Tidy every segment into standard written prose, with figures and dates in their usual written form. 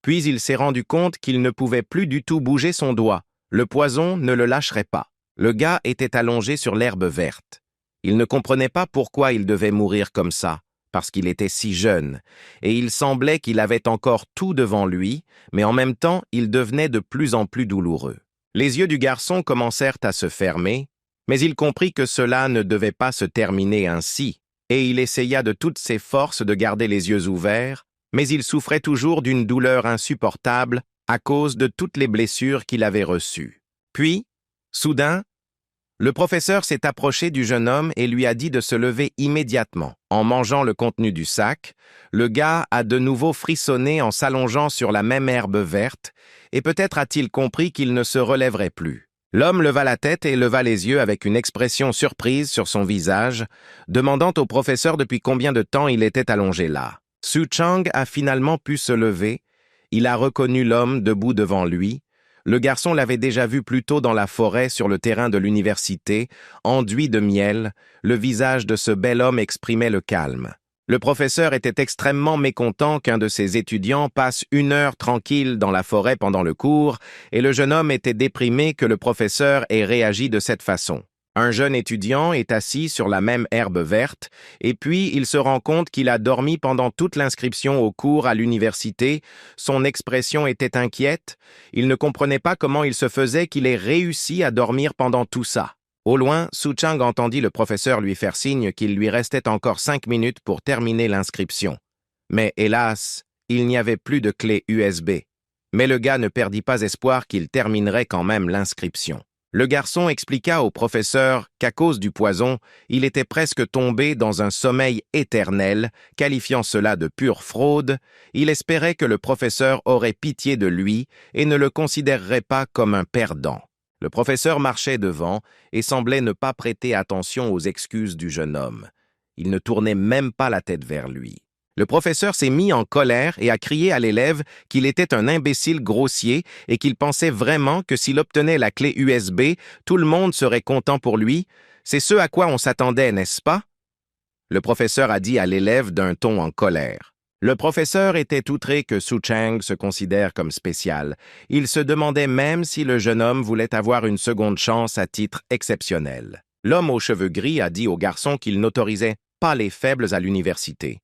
Puis il s'est rendu compte qu'il ne pouvait plus du tout bouger son doigt. Le poison ne le lâcherait pas. Le gars était allongé sur l'herbe verte. Il ne comprenait pas pourquoi il devait mourir comme ça, parce qu'il était si jeune, et il semblait qu'il avait encore tout devant lui, mais en même temps, il devenait de plus en plus douloureux. Les yeux du garçon commencèrent à se fermer, mais il comprit que cela ne devait pas se terminer ainsi, et il essaya de toutes ses forces de garder les yeux ouverts, mais il souffrait toujours d'une douleur insupportable à cause de toutes les blessures qu'il avait reçues. Puis, soudain, le professeur s'est approché du jeune homme et lui a dit de se lever immédiatement. En mangeant le contenu du sac, le gars a de nouveau frissonné en s'allongeant sur la même herbe verte, et peut-être a-t-il compris qu'il ne se relèverait plus. L'homme leva la tête et leva les yeux avec une expression surprise sur son visage, demandant au professeur depuis combien de temps il était allongé là. Su Chang a finalement pu se lever. Il a reconnu l'homme debout devant lui. Le garçon l'avait déjà vu plus tôt dans la forêt sur le terrain de l'université, enduit de miel. Le visage de ce bel homme exprimait le calme. Le professeur était extrêmement mécontent qu'un de ses étudiants passe 1 heure tranquille dans la forêt pendant le cours, et le jeune homme était déprimé que le professeur ait réagi de cette façon. Un jeune étudiant est assis sur la même herbe verte, et puis il se rend compte qu'il a dormi pendant toute l'inscription au cours à l'université. Son expression était inquiète. Il ne comprenait pas comment il se faisait qu'il ait réussi à dormir pendant tout ça. Au loin, Su Chang entendit le professeur lui faire signe qu'il lui restait encore 5 minutes pour terminer l'inscription. Mais hélas, il n'y avait plus de clé USB. Mais le gars ne perdit pas espoir qu'il terminerait quand même l'inscription. Le garçon expliqua au professeur qu'à cause du poison, il était presque tombé dans un sommeil éternel, qualifiant cela de pure fraude. Il espérait que le professeur aurait pitié de lui et ne le considérerait pas comme un perdant. Le professeur marchait devant et semblait ne pas prêter attention aux excuses du jeune homme. Il ne tournait même pas la tête vers lui. Le professeur s'est mis en colère et a crié à l'élève qu'il était un imbécile grossier et qu'il pensait vraiment que s'il obtenait la clé USB, tout le monde serait content pour lui. C'est ce à quoi on s'attendait, n'est-ce pas? Le professeur a dit à l'élève d'un ton en colère. Le professeur était outré que Su Chang se considère comme spécial. Il se demandait même si le jeune homme voulait avoir une seconde chance à titre exceptionnel. L'homme aux cheveux gris a dit au garçon qu'il n'autorisait pas les faibles à l'université,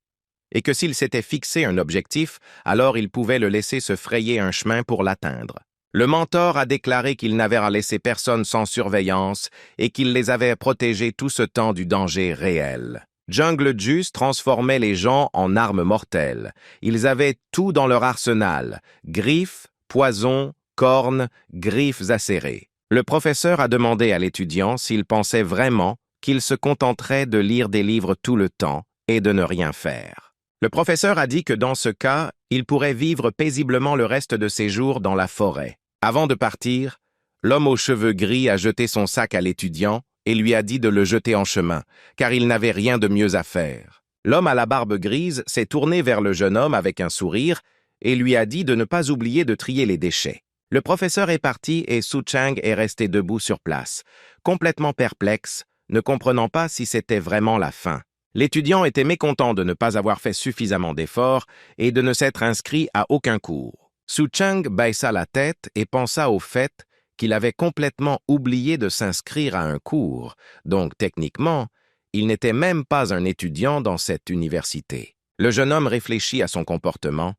et que s'il s'était fixé un objectif, alors il pouvait le laisser se frayer un chemin pour l'atteindre. Le mentor a déclaré qu'il n'avait laissé personne sans surveillance et qu'il les avait protégés tout ce temps du danger réel. Jungle Juice transformait les gens en armes mortelles. Ils avaient tout dans leur arsenal: griffes, poisons, cornes, griffes acérées. Le professeur a demandé à l'étudiant s'il pensait vraiment qu'il se contenterait de lire des livres tout le temps et de ne rien faire. Le professeur a dit que dans ce cas, il pourrait vivre paisiblement le reste de ses jours dans la forêt. Avant de partir, l'homme aux cheveux gris a jeté son sac à l'étudiant et lui a dit de le jeter en chemin, car il n'avait rien de mieux à faire. L'homme à la barbe grise s'est tourné vers le jeune homme avec un sourire et lui a dit de ne pas oublier de trier les déchets. Le professeur est parti et Su Chang est resté debout sur place, complètement perplexe, ne comprenant pas si c'était vraiment la fin. L'étudiant était mécontent de ne pas avoir fait suffisamment d'efforts et de ne s'être inscrit à aucun cours. Su Chang baissa la tête et pensa au fait qu'il avait complètement oublié de s'inscrire à un cours, donc techniquement, il n'était même pas un étudiant dans cette université. Le jeune homme réfléchit à son comportement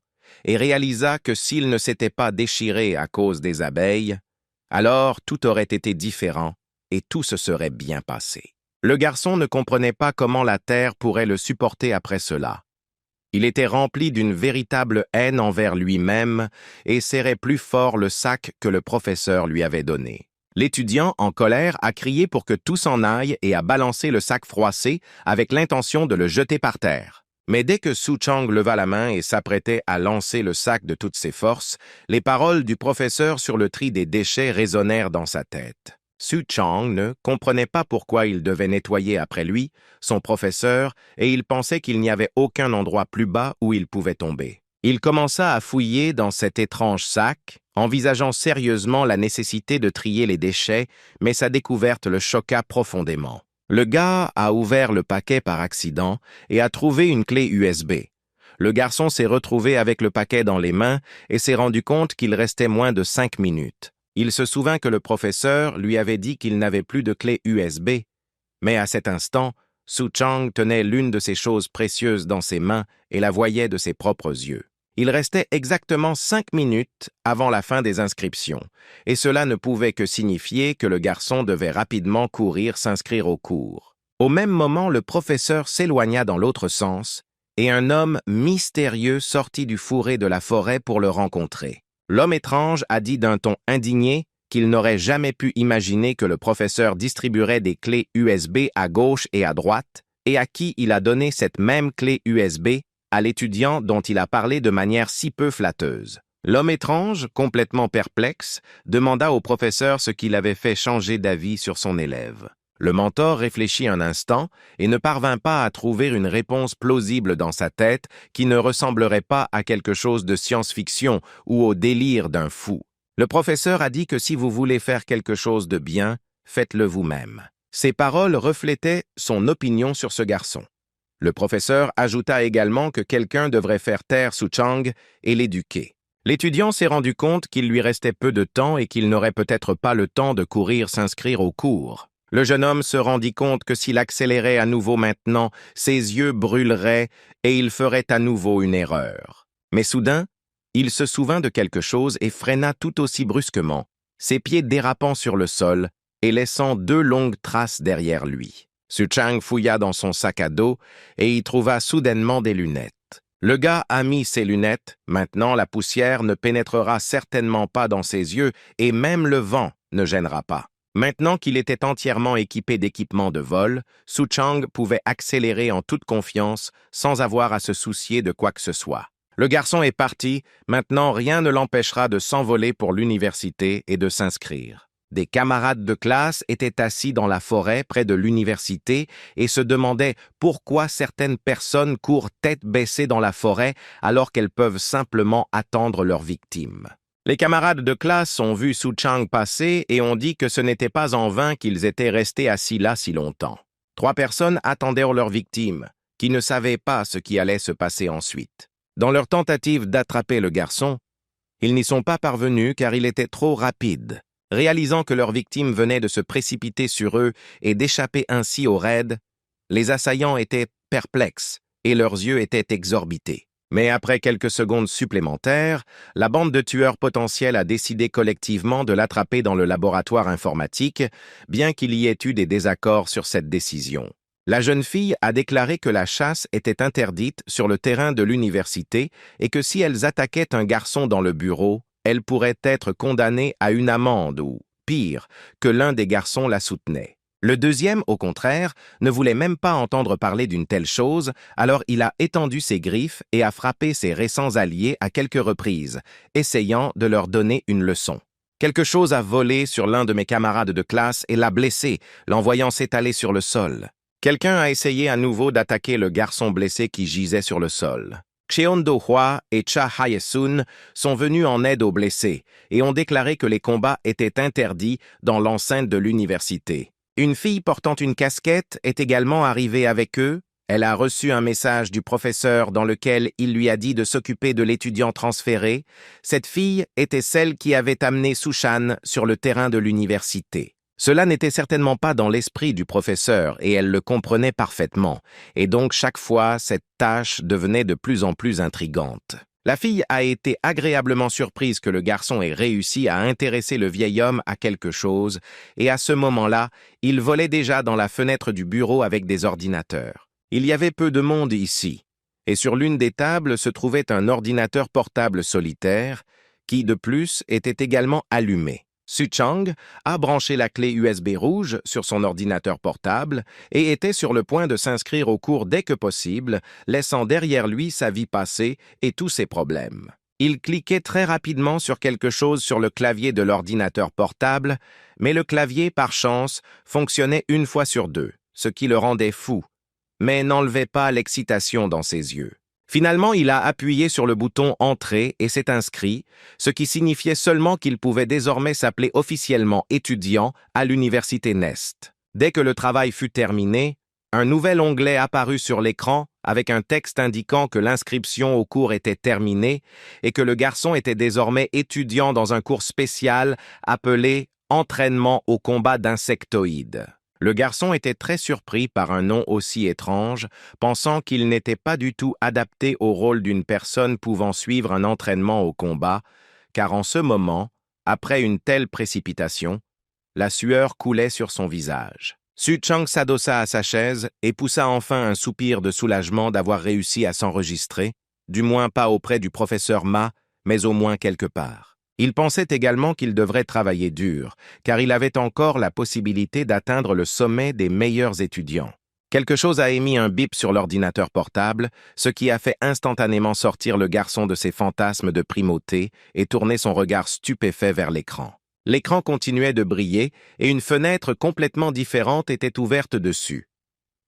et réalisa que s'il ne s'était pas déchiré à cause des abeilles, alors tout aurait été différent et tout se serait bien passé. Le garçon ne comprenait pas comment la terre pourrait le supporter après cela. Il était rempli d'une véritable haine envers lui-même et serrait plus fort le sac que le professeur lui avait donné. L'étudiant, en colère, a crié pour que tout s'en aille et a balancé le sac froissé avec l'intention de le jeter par terre. Mais dès que Su Chang leva la main et s'apprêtait à lancer le sac de toutes ses forces, les paroles du professeur sur le tri des déchets résonnèrent dans sa tête. Su Chang ne comprenait pas pourquoi il devait nettoyer après lui, son professeur, et il pensait qu'il n'y avait aucun endroit plus bas où il pouvait tomber. Il commença à fouiller dans cet étrange sac, envisageant sérieusement la nécessité de trier les déchets, mais sa découverte le choqua profondément. Le gars a ouvert le paquet par accident et a trouvé une clé USB. Le garçon s'est retrouvé avec le paquet dans les mains et s'est rendu compte qu'il restait moins de 5 minutes. Il se souvint que le professeur lui avait dit qu'il n'avait plus de clé USB, mais à cet instant, Su Chang tenait l'une de ces choses précieuses dans ses mains et la voyait de ses propres yeux. Il restait exactement 5 minutes avant la fin des inscriptions, et cela ne pouvait que signifier que le garçon devait rapidement courir s'inscrire au cours. Au même moment, le professeur s'éloigna dans l'autre sens, et un homme mystérieux sortit du fourré de la forêt pour le rencontrer. L'homme étrange a dit d'un ton indigné qu'il n'aurait jamais pu imaginer que le professeur distribuerait des clés USB à gauche et à droite, et à qui il a donné cette même clé USB à l'étudiant dont il a parlé de manière si peu flatteuse. L'homme étrange, complètement perplexe, demanda au professeur ce qui l'avait fait changer d'avis sur son élève. Le mentor réfléchit un instant et ne parvint pas à trouver une réponse plausible dans sa tête qui ne ressemblerait pas à quelque chose de science-fiction ou au délire d'un fou. Le professeur a dit que si vous voulez faire quelque chose de bien, faites-le vous-même. Ces paroles reflétaient son opinion sur ce garçon. Le professeur ajouta également que quelqu'un devrait faire taire Su Chang et l'éduquer. L'étudiant s'est rendu compte qu'il lui restait peu de temps et qu'il n'aurait peut-être pas le temps de courir s'inscrire au cours. Le jeune homme se rendit compte que s'il accélérait à nouveau maintenant, ses yeux brûleraient et il ferait à nouveau une erreur. Mais soudain, il se souvint de quelque chose et freina tout aussi brusquement, ses pieds dérapant sur le sol et laissant 2 longues traces derrière lui. Su Chang fouilla dans son sac à dos et y trouva soudainement des lunettes. Le gars a mis ses lunettes, maintenant la poussière ne pénétrera certainement pas dans ses yeux et même le vent ne gênera pas. Maintenant qu'il était entièrement équipé d'équipements de vol, Su Chang pouvait accélérer en toute confiance sans avoir à se soucier de quoi que ce soit. Le garçon est parti, maintenant rien ne l'empêchera de s'envoler pour l'université et de s'inscrire. Des camarades de classe étaient assis dans la forêt près de l'université et se demandaient pourquoi certaines personnes courent tête baissée dans la forêt alors qu'elles peuvent simplement attendre leur victime. Les camarades de classe ont vu Su Chang passer et ont dit que ce n'était pas en vain qu'ils étaient restés assis là si longtemps. 3 personnes attendaient leur victime, qui ne savaient pas ce qui allait se passer ensuite. Dans leur tentative d'attraper le garçon, ils n'y sont pas parvenus car il était trop rapide. Réalisant que leur victime venait de se précipiter sur eux et d'échapper ainsi au raid, les assaillants étaient perplexes et leurs yeux étaient exorbités. Mais après quelques secondes supplémentaires, la bande de tueurs potentiels a décidé collectivement de l'attraper dans le laboratoire informatique, bien qu'il y ait eu des désaccords sur cette décision. La jeune fille a déclaré que la chasse était interdite sur le terrain de l'université et que si elles attaquaient un garçon dans le bureau, elle pourrait être condamnée à une amende ou, pire, que l'un des garçons la soutenait. Le deuxième, au contraire, ne voulait même pas entendre parler d'une telle chose, alors il a étendu ses griffes et a frappé ses récents alliés à quelques reprises, essayant de leur donner une leçon. Quelque chose a volé sur l'un de mes camarades de classe et l'a blessé, l'envoyant s'étaler sur le sol. Quelqu'un a essayé à nouveau d'attaquer le garçon blessé qui gisait sur le sol. Cheon Do-hwa et Cha Hae-sun sont venus en aide aux blessés et ont déclaré que les combats étaient interdits dans l'enceinte de l'université. Une fille portant une casquette est également arrivée avec eux. Elle a reçu un message du professeur dans lequel il lui a dit de s'occuper de l'étudiant transféré. Cette fille était celle qui avait amené Su-chan sur le terrain de l'université. Cela n'était certainement pas dans l'esprit du professeur et elle le comprenait parfaitement, et donc chaque fois, cette tâche devenait de plus en plus intrigante. La fille a été agréablement surprise que le garçon ait réussi à intéresser le vieil homme à quelque chose, et à ce moment-là, il volait déjà dans la fenêtre du bureau avec des ordinateurs. Il y avait peu de monde ici, et sur l'une des tables se trouvait un ordinateur portable solitaire, qui, de plus, était également allumé. Su Chang a branché la clé USB rouge sur son ordinateur portable et était sur le point de s'inscrire au cours dès que possible, laissant derrière lui sa vie passée et tous ses problèmes. Il cliquait très rapidement sur quelque chose sur le clavier de l'ordinateur portable, mais le clavier, par chance, fonctionnait 1 fois sur 2, ce qui le rendait fou, mais n'enlevait pas l'excitation dans ses yeux. Finalement, il a appuyé sur le bouton « Entrer » et s'est inscrit, ce qui signifiait seulement qu'il pouvait désormais s'appeler officiellement étudiant à l'université Nest. Dès que le travail fut terminé, un nouvel onglet apparut sur l'écran avec un texte indiquant que l'inscription au cours était terminée et que le garçon était désormais étudiant dans un cours spécial appelé « Entraînement au combat d'insectoïdes ». Le garçon était très surpris par un nom aussi étrange, pensant qu'il n'était pas du tout adapté au rôle d'une personne pouvant suivre un entraînement au combat, car en ce moment, après une telle précipitation, la sueur coulait sur son visage. Su Chang s'adossa à sa chaise et poussa enfin un soupir de soulagement d'avoir réussi à s'enregistrer, du moins pas auprès du professeur Ma, mais au moins quelque part. Il pensait également qu'il devrait travailler dur, car il avait encore la possibilité d'atteindre le sommet des meilleurs étudiants. Quelque chose a émis un bip sur l'ordinateur portable, ce qui a fait instantanément sortir le garçon de ses fantasmes de primauté et tourner son regard stupéfait vers l'écran. L'écran continuait de briller et une fenêtre complètement différente était ouverte dessus.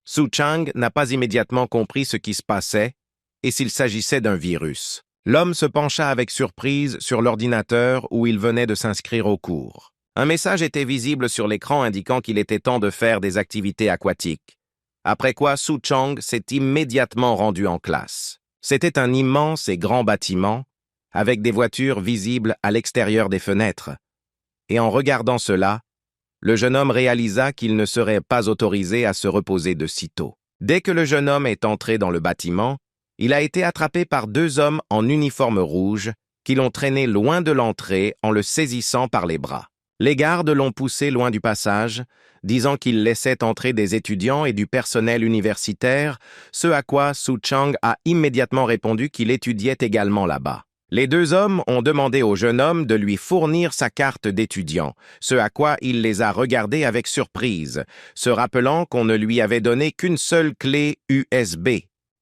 Su Chang n'a pas immédiatement compris ce qui se passait et s'il s'agissait d'un virus. L'homme se pencha avec surprise sur l'ordinateur où il venait de s'inscrire au cours. Un message était visible sur l'écran indiquant qu'il était temps de faire des activités aquatiques. Après quoi, Su Chang s'est immédiatement rendu en classe. C'était un immense et grand bâtiment, avec des voitures visibles à l'extérieur des fenêtres. Et en regardant cela, le jeune homme réalisa qu'il ne serait pas autorisé à se reposer de sitôt. Dès que le jeune homme est entré dans le bâtiment, il a été attrapé par deux hommes en uniforme rouge qui l'ont traîné loin de l'entrée en le saisissant par les bras. Les gardes l'ont poussé loin du passage, disant qu'il laissait entrer des étudiants et du personnel universitaire, ce à quoi Su Chang a immédiatement répondu qu'il étudiait également là-bas. Les deux hommes ont demandé au jeune homme de lui fournir sa carte d'étudiant, ce à quoi il les a regardés avec surprise, se rappelant qu'on ne lui avait donné qu'une seule clé USB.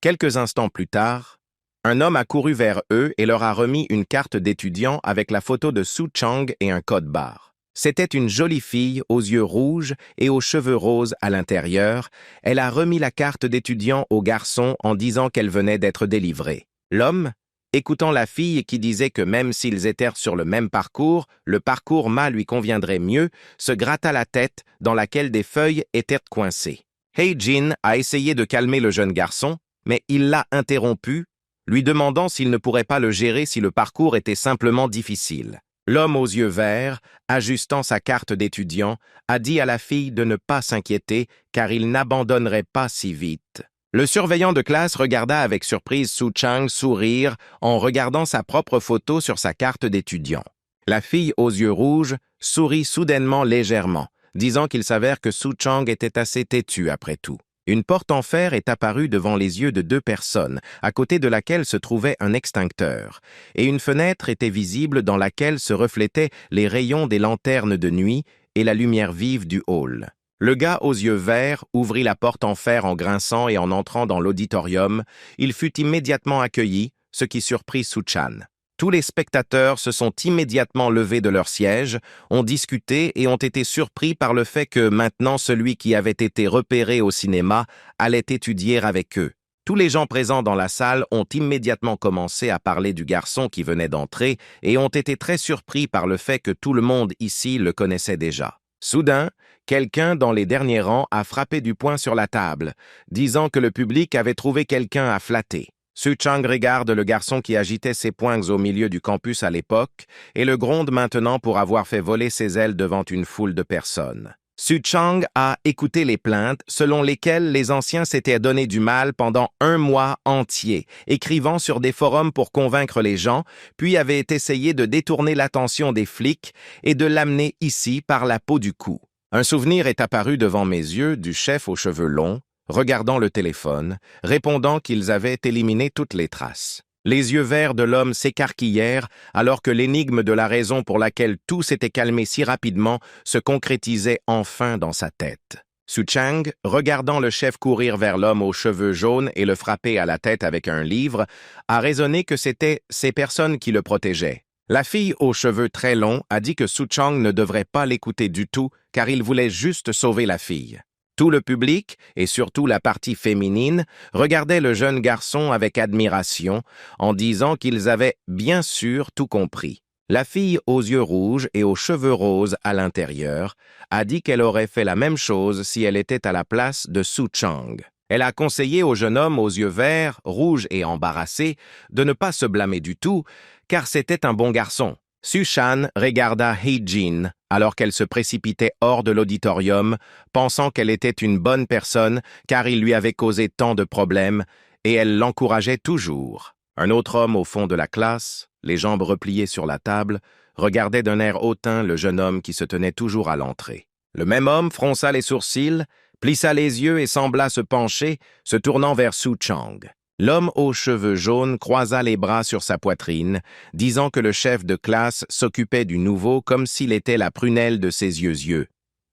Quelques instants plus tard, un homme a couru vers eux et leur a remis une carte d'étudiant avec la photo de Su Chang et un code barre. C'était une jolie fille aux yeux rouges et aux cheveux roses à l'intérieur. Elle a remis la carte d'étudiant au garçon en disant qu'elle venait d'être délivrée. L'homme, écoutant la fille qui disait que même s'ils étaient sur le même parcours, le parcours Ma lui conviendrait mieux, se gratta la tête dans laquelle des feuilles étaient coincées. Hei Jin a essayé de calmer le jeune garçon, mais il l'a interrompu, lui demandant s'il ne pourrait pas le gérer si le parcours était simplement difficile. L'homme aux yeux verts, ajustant sa carte d'étudiant, a dit à la fille de ne pas s'inquiéter car il n'abandonnerait pas si vite. Le surveillant de classe regarda avec surprise Su Chang sourire en regardant sa propre photo sur sa carte d'étudiant. La fille aux yeux rouges sourit soudainement légèrement, disant qu'il s'avère que Su Chang était assez têtu après tout. Une porte en fer est apparue devant les yeux de deux personnes, à côté de laquelle se trouvait un extincteur, et une fenêtre était visible dans laquelle se reflétaient les rayons des lanternes de nuit et la lumière vive du hall. Le gars aux yeux verts ouvrit la porte en fer en grinçant et en entrant dans l'auditorium, il fut immédiatement accueilli, ce qui surprit Su Chang. Tous les spectateurs se sont immédiatement levés de leur siège, ont discuté et ont été surpris par le fait que maintenant celui qui avait été repéré au cinéma allait étudier avec eux. Tous les gens présents dans la salle ont immédiatement commencé à parler du garçon qui venait d'entrer et ont été très surpris par le fait que tout le monde ici le connaissait déjà. Soudain, quelqu'un dans les derniers rangs a frappé du poing sur la table, disant que le public avait trouvé quelqu'un à flatter. Su Chang regarde le garçon qui agitait ses poings au milieu du campus à l'époque et le gronde maintenant pour avoir fait voler ses ailes devant une foule de personnes. Su Chang a écouté les plaintes selon lesquelles les anciens s'étaient donné du mal pendant 1 mois entier, écrivant sur des forums pour convaincre les gens, puis avait essayé de détourner l'attention des flics et de l'amener ici par la peau du cou. Un souvenir est apparu devant mes yeux du chef aux cheveux longs, regardant le téléphone, répondant qu'ils avaient éliminé toutes les traces. Les yeux verts de l'homme s'écarquillèrent alors que l'énigme de la raison pour laquelle tout s'était calmé si rapidement se concrétisait enfin dans sa tête. Su Chang, regardant le chef courir vers l'homme aux cheveux jaunes et le frapper à la tête avec un livre, a raisonné que c'était ces personnes qui le protégeaient. La fille aux cheveux très longs a dit que Su Chang ne devrait pas l'écouter du tout car il voulait juste sauver la fille. Tout le public, et surtout la partie féminine, regardait le jeune garçon avec admiration, en disant qu'ils avaient bien sûr tout compris. La fille aux yeux rouges et aux cheveux roses à l'intérieur a dit qu'elle aurait fait la même chose si elle était à la place de Su Chang. Elle a conseillé au jeune homme aux yeux verts, rouges et embarrassés de ne pas se blâmer du tout, car c'était un bon garçon. Su-chan regarda Hee-jin alors qu'elle se précipitait hors de l'auditorium, pensant qu'elle était une bonne personne car il lui avait causé tant de problèmes, et elle l'encourageait toujours. Un autre homme au fond de la classe, les jambes repliées sur la table, regardait d'un air hautain le jeune homme qui se tenait toujours à l'entrée. Le même homme fronça les sourcils, plissa les yeux et sembla se pencher, se tournant vers Su Chang. L'homme aux cheveux jaunes croisa les bras sur sa poitrine, disant que le chef de classe s'occupait du nouveau comme s'il était la prunelle de ses yeux.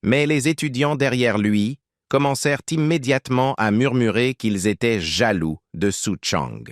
Mais les étudiants derrière lui commencèrent immédiatement à murmurer qu'ils étaient jaloux de Su Chang.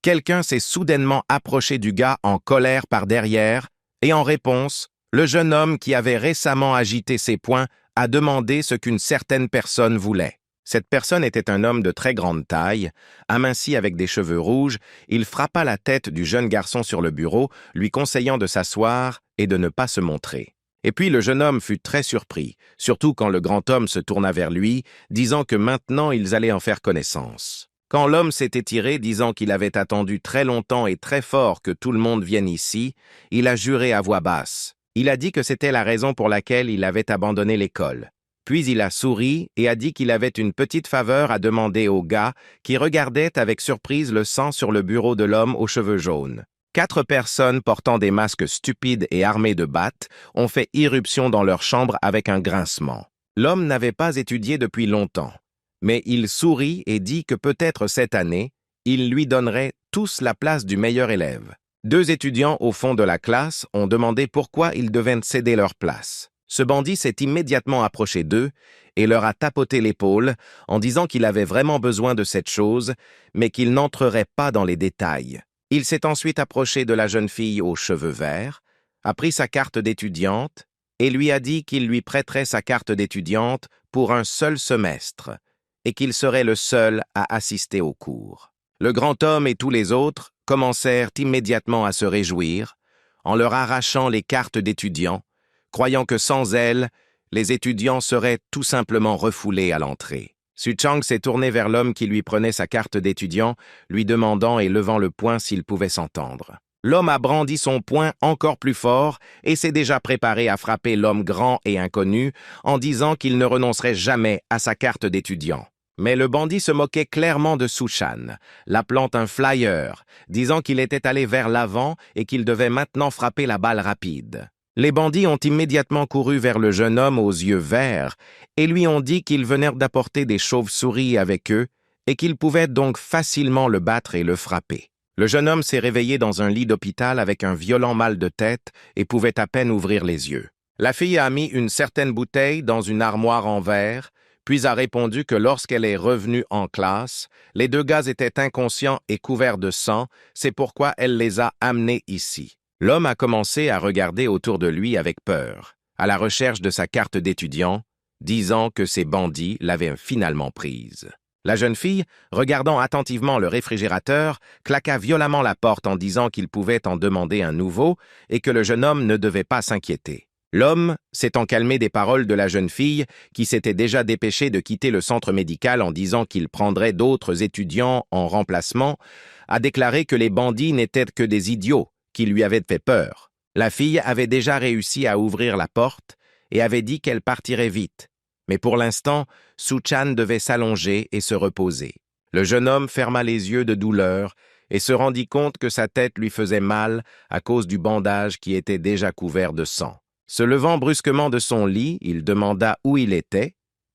Quelqu'un s'est soudainement approché du gars en colère par derrière, et en réponse, le jeune homme qui avait récemment agité ses poings a demandé ce qu'une certaine personne voulait. Cette personne était un homme de très grande taille, aminci avec des cheveux rouges. Il frappa la tête du jeune garçon sur le bureau, lui conseillant de s'asseoir et de ne pas se montrer. Et puis le jeune homme fut très surpris, surtout quand le grand homme se tourna vers lui, disant que maintenant ils allaient en faire connaissance. Quand l'homme s'est étiré, disant qu'il avait attendu très longtemps et très fort que tout le monde vienne ici, il a juré à voix basse. Il a dit que c'était la raison pour laquelle il avait abandonné l'école. Puis il a souri et a dit qu'il avait une petite faveur à demander au gars qui regardait avec surprise le sang sur le bureau de l'homme aux cheveux jaunes. 4 personnes portant des masques stupides et armées de battes ont fait irruption dans leur chambre avec un grincement. L'homme n'avait pas étudié depuis longtemps, mais il sourit et dit que peut-être cette année, il lui donnerait tous la place du meilleur élève. 2 étudiants au fond de la classe ont demandé pourquoi ils devaient céder leur place. Ce bandit s'est immédiatement approché d'eux et leur a tapoté l'épaule en disant qu'il avait vraiment besoin de cette chose, mais qu'il n'entrerait pas dans les détails. Il s'est ensuite approché de la jeune fille aux cheveux verts, a pris sa carte d'étudiante et lui a dit qu'il lui prêterait sa carte d'étudiante pour un seul semestre et qu'il serait le seul à assister au cours. Le grand homme et tous les autres commencèrent immédiatement à se réjouir en leur arrachant les cartes d'étudiants, croyant que sans elle, les étudiants seraient tout simplement refoulés à l'entrée. Su Chang s'est tourné vers l'homme qui lui prenait sa carte d'étudiant, lui demandant et levant le poing s'il pouvait s'entendre. L'homme a brandi son poing encore plus fort et s'est déjà préparé à frapper l'homme grand et inconnu en disant qu'il ne renoncerait jamais à sa carte d'étudiant. Mais le bandit se moquait clairement de Su-chan, l'appelant un flyer, disant qu'il était allé vers l'avant et qu'il devait maintenant frapper la balle rapide. Les bandits ont immédiatement couru vers le jeune homme aux yeux verts et lui ont dit qu'ils venaient d'apporter des chauves-souris avec eux et qu'ils pouvaient donc facilement le battre et le frapper. Le jeune homme s'est réveillé dans un lit d'hôpital avec un violent mal de tête et pouvait à peine ouvrir les yeux. La fille a mis une certaine bouteille dans une armoire en verre, puis a répondu que lorsqu'elle est revenue en classe, les 2 gars étaient inconscients et couverts de sang, c'est pourquoi elle les a amenés ici. L'homme a commencé à regarder autour de lui avec peur, à la recherche de sa carte d'étudiant, disant que ces bandits l'avaient finalement prise. La jeune fille, regardant attentivement le réfrigérateur, claqua violemment la porte en disant qu'il pouvait en demander un nouveau et que le jeune homme ne devait pas s'inquiéter. L'homme, s'étant calmé des paroles de la jeune fille, qui s'était déjà dépêchée de quitter le centre médical en disant qu'il prendrait d'autres étudiants en remplacement, a déclaré que les bandits n'étaient que des idiots qui lui avaient fait peur. La fille avait déjà réussi à ouvrir la porte et avait dit qu'elle partirait vite. Mais pour l'instant, Su-chan devait s'allonger et se reposer. Le jeune homme ferma les yeux de douleur et se rendit compte que sa tête lui faisait mal à cause du bandage qui était déjà couvert de sang. Se levant brusquement de son lit, il demanda où il était,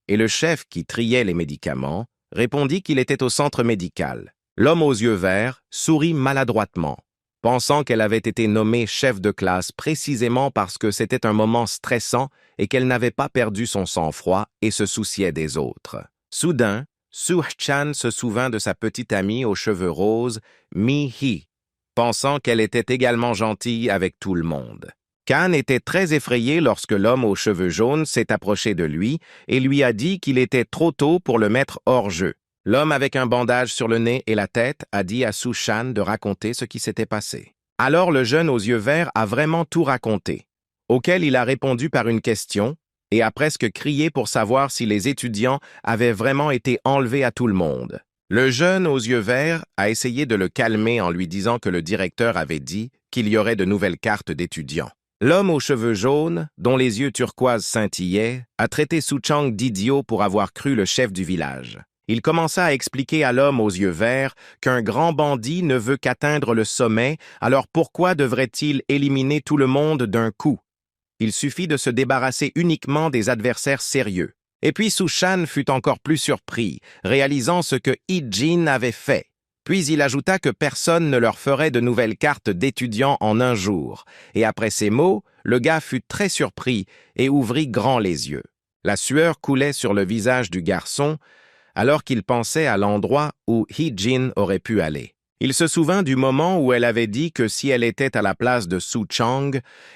et le chef qui triait les médicaments répondit qu'il était au centre médical. L'homme aux yeux verts sourit maladroitement, pensant qu'elle avait été nommée chef de classe précisément parce que c'était un moment stressant et qu'elle n'avait pas perdu son sang-froid et se souciait des autres. Soudain, Su-chan se souvint de sa petite amie aux cheveux roses, Mi-hee, pensant qu'elle était également gentille avec tout le monde. Kan était très effrayé lorsque l'homme aux cheveux jaunes s'est approché de lui et lui a dit qu'il était trop tôt pour le mettre hors jeu. L'homme avec un bandage sur le nez et la tête a dit à Su-chan de raconter ce qui s'était passé. Alors le jeune aux yeux verts a vraiment tout raconté, auquel il a répondu par une question, et a presque crié pour savoir si les étudiants avaient vraiment été enlevés à tout le monde. Le jeune aux yeux verts a essayé de le calmer en lui disant que le directeur avait dit qu'il y aurait de nouvelles cartes d'étudiants. L'homme aux cheveux jaunes, dont les yeux turquoises scintillaient, a traité Souchang d'idiot pour avoir cru le chef du village. Il commença à expliquer à l'homme aux yeux verts qu'un grand bandit ne veut qu'atteindre le sommet, alors pourquoi devrait-il éliminer tout le monde d'un coup? Il suffit de se débarrasser uniquement des adversaires sérieux. Et puis Sushan fut encore plus surpris, réalisant ce que Hee-jin avait fait. Puis il ajouta que personne ne leur ferait de nouvelles cartes d'étudiants en un jour. Et après ces mots, le gars fut très surpris et ouvrit grand les yeux. La sueur coulait sur le visage du garçon, alors qu'il pensait à l'endroit où Hee-jin aurait pu aller. Il se souvint du moment où elle avait dit que si elle était à la place de Souchang,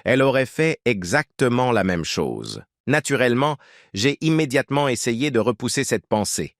elle aurait fait exactement la même chose. Naturellement, j'ai immédiatement essayé de repousser cette pensée.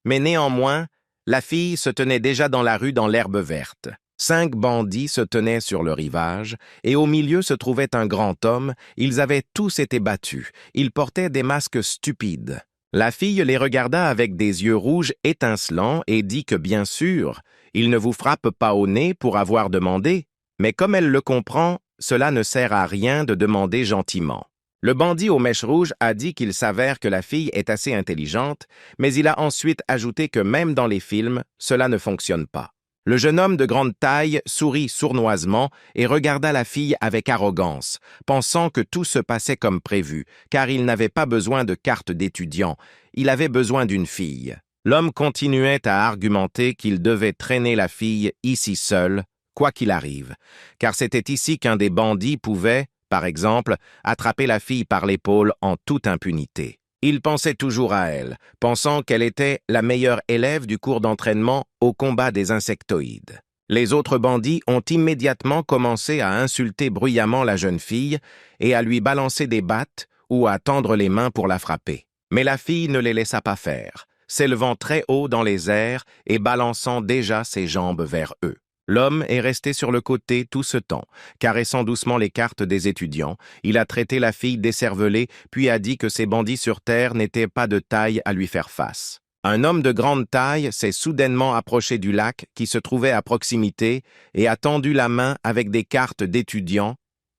Mais néanmoins, la fille se tenait déjà dans la rue dans l'herbe verte. 5 bandits se tenaient sur le rivage, et au milieu se trouvait un grand homme. Ils avaient tous été battus. Ils portaient des masques stupides. La fille les regarda avec des yeux rouges étincelants et dit que bien sûr, il ne vous frappe pas au nez pour avoir demandé, mais comme elle le comprend, cela ne sert à rien de demander gentiment. Le bandit aux mèches rouges a dit qu'il s'avère que la fille est assez intelligente, mais il a ensuite ajouté que même dans les films, cela ne fonctionne pas. Le jeune homme de grande taille sourit sournoisement et regarda la fille avec arrogance, pensant que tout se passait comme prévu, car il n'avait pas besoin de carte d'étudiant, il avait besoin d'une fille. L'homme continuait à argumenter qu'il devait traîner la fille ici seule, quoi qu'il arrive, car c'était ici qu'un des bandits pouvait, par exemple, attraper la fille par l'épaule en toute impunité. Il pensait toujours à elle, pensant qu'elle était la meilleure élève du cours d'entraînement au combat des insectoïdes. Les autres bandits ont immédiatement commencé à insulter bruyamment la jeune fille et à lui balancer des battes ou à tendre les mains pour la frapper. Mais la fille ne les laissa pas faire, s'élevant très haut dans les airs et balançant déjà ses jambes vers eux. L'homme est resté sur le côté tout ce temps, caressant doucement les cartes des étudiants. Il a traité la fille d'écervelée, puis a dit que ces bandits sur terre n'étaient pas de taille à lui faire face. Un homme de grande taille s'est soudainement approché du lac qui se trouvait à proximité et a tendu la main avec des cartes d'étudiants,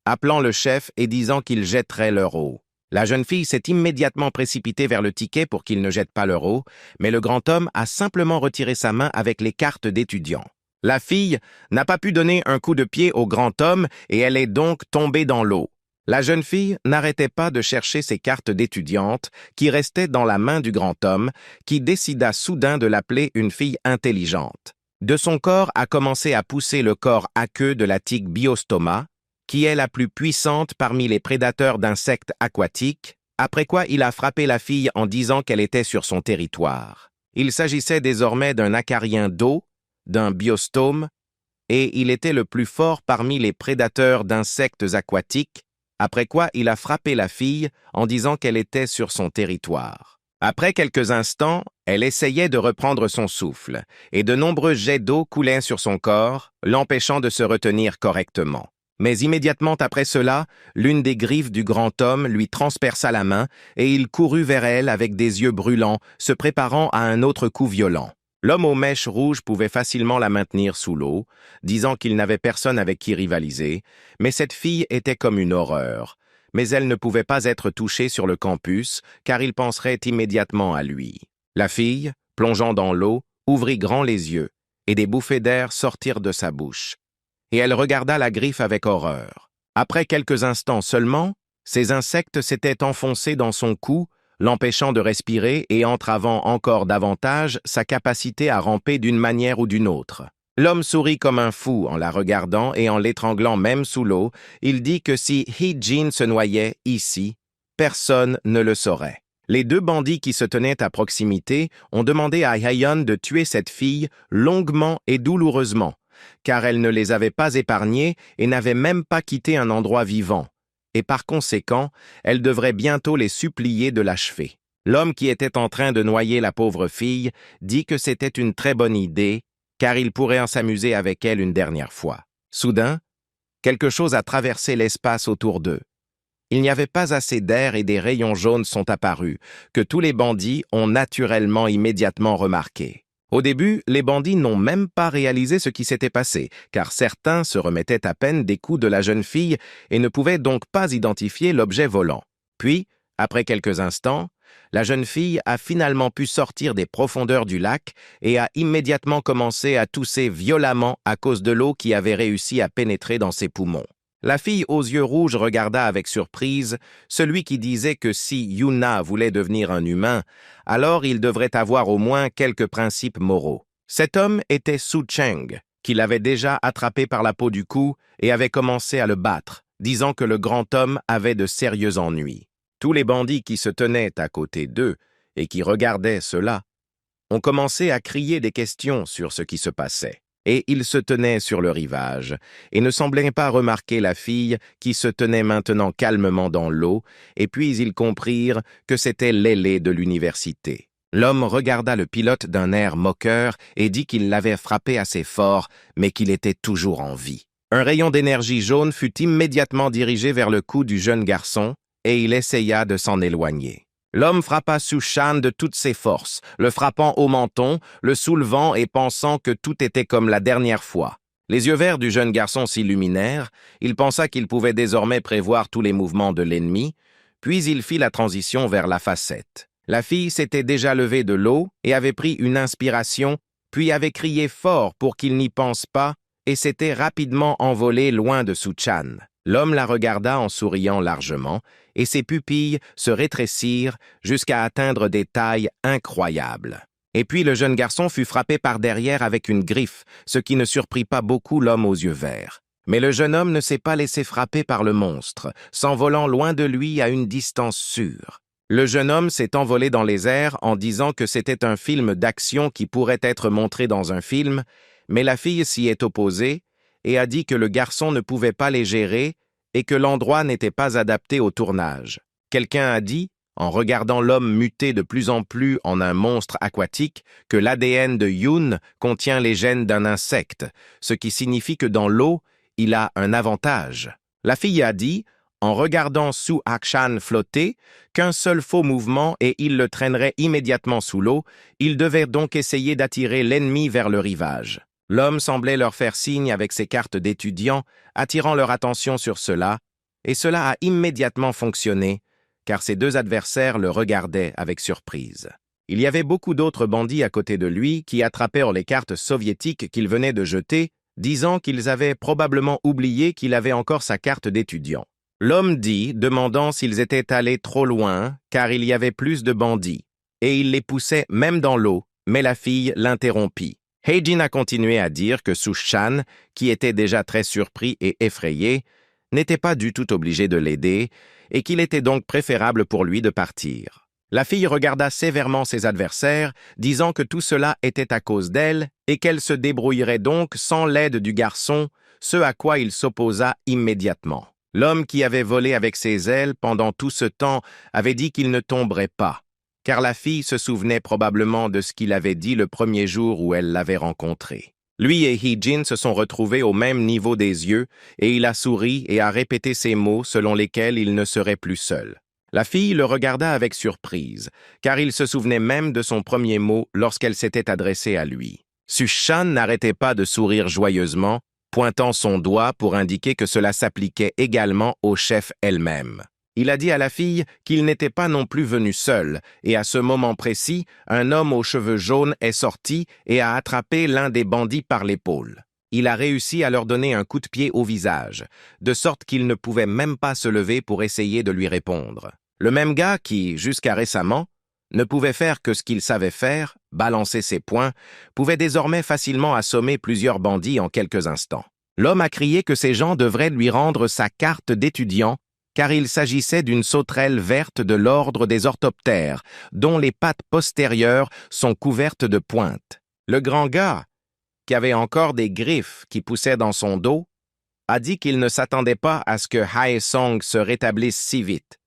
appelant le chef et disant qu'il jetterait leur eau. La jeune fille s'est immédiatement précipitée vers le ticket pour qu'il ne jette pas leur eau, mais le grand homme a simplement retiré sa main avec les cartes d'étudiants. La fille n'a pas pu donner un coup de pied au grand homme et elle est donc tombée dans l'eau. La jeune fille n'arrêtait pas de chercher ses cartes d'étudiante qui restaient dans la main du grand homme, qui décida soudain de l'appeler une fille intelligente. De son corps a commencé à pousser le corps aqueux de la tique Biostoma, qui est la plus puissante parmi les prédateurs d'insectes aquatiques, après quoi il a frappé la fille en disant qu'elle était sur son territoire. Il s'agissait désormais d'un acarien d'eau, d'un biostome, et il était le plus fort parmi les prédateurs d'insectes aquatiques, après quoi il a frappé la fille en disant qu'elle était sur son territoire. Après quelques instants, elle essayait de reprendre son souffle, et de nombreux jets d'eau coulaient sur son corps, l'empêchant de se retenir correctement. Mais immédiatement après cela, l'une des griffes du grand homme lui transperça la main, et il courut vers elle avec des yeux brûlants, se préparant à un autre coup violent. L'homme aux mèches rouges pouvait facilement la maintenir sous l'eau, disant qu'il n'avait personne avec qui rivaliser, mais cette fille était comme une horreur. Mais elle ne pouvait pas être touchée sur le campus, car il penserait immédiatement à lui. La fille, plongeant dans l'eau, ouvrit grand les yeux, et des bouffées d'air sortirent de sa bouche. Et elle regarda la griffe avec horreur. Après quelques instants seulement, ces insectes s'étaient enfoncés dans son cou, l'empêchant de respirer et entravant encore davantage sa capacité à ramper d'une manière ou d'une autre. L'homme sourit comme un fou en la regardant et en l'étranglant même sous l'eau. Il dit que si Hee-jin se noyait ici, personne ne le saurait. Les 2 bandits qui se tenaient à proximité ont demandé à Hyeon de tuer cette fille longuement et douloureusement, car elle ne les avait pas épargnés et n'avait même pas quitté un endroit vivant. Et par conséquent, elle devrait bientôt les supplier de l'achever. L'homme qui était en train de noyer la pauvre fille dit que c'était une très bonne idée, car il pourrait en s'amuser avec elle une dernière fois. Soudain, quelque chose a traversé l'espace autour d'eux. Il n'y avait pas assez d'air et des rayons jaunes sont apparus, que tous les bandits ont naturellement immédiatement remarqué. Au début, les bandits n'ont même pas réalisé ce qui s'était passé, car certains se remettaient à peine des coups de la jeune fille et ne pouvaient donc pas identifier l'objet volant. Puis, après quelques instants, la jeune fille a finalement pu sortir des profondeurs du lac et a immédiatement commencé à tousser violemment à cause de l'eau qui avait réussi à pénétrer dans ses poumons. La fille aux yeux rouges regarda avec surprise celui qui disait que si Yuna voulait devenir un humain, alors il devrait avoir au moins quelques principes moraux. Cet homme était Su Cheng, qui l'avait déjà attrapé par la peau du cou et avait commencé à le battre, disant que le grand homme avait de sérieux ennuis. Tous les bandits qui se tenaient à côté d'eux et qui regardaient cela ont commencé à crier des questions sur ce qui se passait. Et ils se tenaient sur le rivage, et ne semblaient pas remarquer la fille qui se tenait maintenant calmement dans l'eau, et puis ils comprirent que c'était l'ailé de l'université. L'homme regarda le pilote d'un air moqueur et dit qu'il l'avait frappé assez fort, mais qu'il était toujours en vie. Un rayon d'énergie jaune fut immédiatement dirigé vers le cou du jeune garçon, et il essaya de s'en éloigner. L'homme frappa Su Shan de toutes ses forces, le frappant au menton, le soulevant et pensant que tout était comme la dernière fois. Les yeux verts du jeune garçon s'illuminèrent, il pensa qu'il pouvait désormais prévoir tous les mouvements de l'ennemi, puis il fit la transition vers la facette. La fille s'était déjà levée de l'eau et avait pris une inspiration, puis avait crié fort pour qu'il n'y pense pas et s'était rapidement envolée loin de Su Chan. L'homme la regarda en souriant largement, et ses pupilles se rétrécirent jusqu'à atteindre des tailles incroyables. Et puis le jeune garçon fut frappé par derrière avec une griffe, ce qui ne surprit pas beaucoup l'homme aux yeux verts. Mais le jeune homme ne s'est pas laissé frapper par le monstre, s'envolant loin de lui à une distance sûre. Le jeune homme s'est envolé dans les airs en disant que c'était un film d'action qui pourrait être montré dans un film, mais la fille s'y est opposée et a dit que le garçon ne pouvait pas les gérer et que l'endroit n'était pas adapté au tournage. Quelqu'un a dit, en regardant l'homme muter de plus en plus en un monstre aquatique, que l'ADN de Yoon contient les gènes d'un insecte, ce qui signifie que dans l'eau, il a un avantage. La fille a dit, en regardant Su Akshan flotter, qu'un seul faux mouvement et il le traînerait immédiatement sous l'eau, il devait donc essayer d'attirer l'ennemi vers le rivage. L'homme semblait leur faire signe avec ses cartes d'étudiant, attirant leur attention sur cela, et cela a immédiatement fonctionné, car ses deux adversaires le regardaient avec surprise. Il y avait beaucoup d'autres bandits à côté de lui qui attrapèrent les cartes soviétiques qu'il venait de jeter, disant qu'ils avaient probablement oublié qu'il avait encore sa carte d'étudiant. L'homme dit, demandant s'ils étaient allés trop loin, car il y avait plus de bandits, et il les poussait même dans l'eau, mais la fille l'interrompit. Heijin a continué à dire que Su Shan, qui était déjà très surpris et effrayé, n'était pas du tout obligé de l'aider et qu'il était donc préférable pour lui de partir. La fille regarda sévèrement ses adversaires, disant que tout cela était à cause d'elle et qu'elle se débrouillerait donc sans l'aide du garçon, ce à quoi il s'opposa immédiatement. L'homme qui avait volé avec ses ailes pendant tout ce temps avait dit qu'il ne tomberait pas, car la fille se souvenait probablement de ce qu'il avait dit le premier jour où elle l'avait rencontré. Lui et Heijin se sont retrouvés au même niveau des yeux, et il a souri et a répété ces mots selon lesquels il ne serait plus seul. La fille le regarda avec surprise, car il se souvenait même de son premier mot lorsqu'elle s'était adressée à lui. Su Shan n'arrêtait pas de sourire joyeusement, pointant son doigt pour indiquer que cela s'appliquait également au chef elle-même. Il a dit à la fille qu'il n'était pas non plus venu seul, et à ce moment précis, un homme aux cheveux jaunes est sorti et a attrapé l'un des bandits par l'épaule. Il a réussi à leur donner un coup de pied au visage, de sorte qu'il ne pouvait même pas se lever pour essayer de lui répondre. Le même gars qui, jusqu'à récemment, ne pouvait faire que ce qu'il savait faire, balancer ses poings, pouvait désormais facilement assommer plusieurs bandits en quelques instants. L'homme a crié que ces gens devraient lui rendre sa carte d'étudiant, car il s'agissait d'une sauterelle verte de l'ordre des orthoptères, dont les pattes postérieures sont couvertes de pointes. Le grand gars, qui avait encore des griffes qui poussaient dans son dos, a dit qu'il ne s'attendait pas à ce que Hae Song se rétablisse si vite,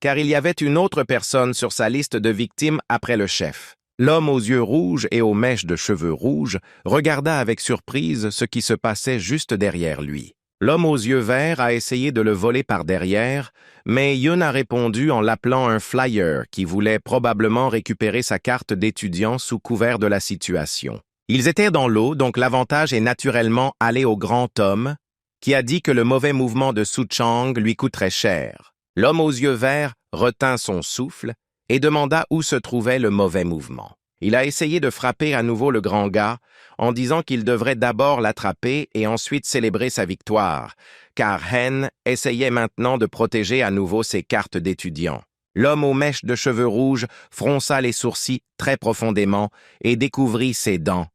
car il y avait une autre personne sur sa liste de victimes après le chef. L'homme aux yeux rouges et aux mèches de cheveux rouges regarda avec surprise ce qui se passait juste derrière lui. L'homme aux yeux verts a essayé de le voler par derrière, mais Yun a répondu en l'appelant un flyer qui voulait probablement récupérer sa carte d'étudiant sous couvert de la situation. Ils étaient dans l'eau, donc l'avantage est naturellement allé au grand homme, qui a dit que le mauvais mouvement de Su Chang lui coûterait cher. L'homme aux yeux verts retint son souffle et demanda où se trouvait le mauvais mouvement. Il a essayé de frapper à nouveau le grand gars en disant qu'il devrait d'abord l'attraper et ensuite célébrer sa victoire, car Hen essayait maintenant de protéger à nouveau ses cartes d'étudiant. L'homme aux mèches de cheveux rouges fronça les sourcils très profondément et découvrit ses dents,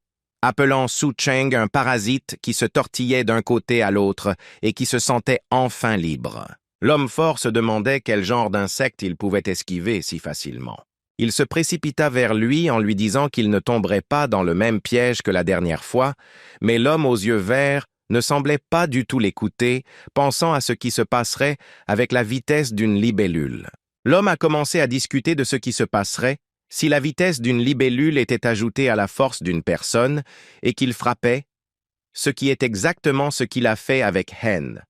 appelant Su Chang un parasite qui se tortillait d'un côté à l'autre et qui se sentait enfin libre. L'homme fort se demandait quel genre d'insecte il pouvait esquiver si facilement. Il se précipita vers lui en lui disant qu'il ne tomberait pas dans le même piège que la dernière fois, mais l'homme aux yeux verts ne semblait pas du tout l'écouter, pensant à ce qui se passerait avec la vitesse d'une libellule. L'homme a commencé à discuter de ce qui se passerait si la vitesse d'une libellule était ajoutée à la force d'une personne et qu'il frappait, ce qui est exactement ce qu'il a fait avec Hen,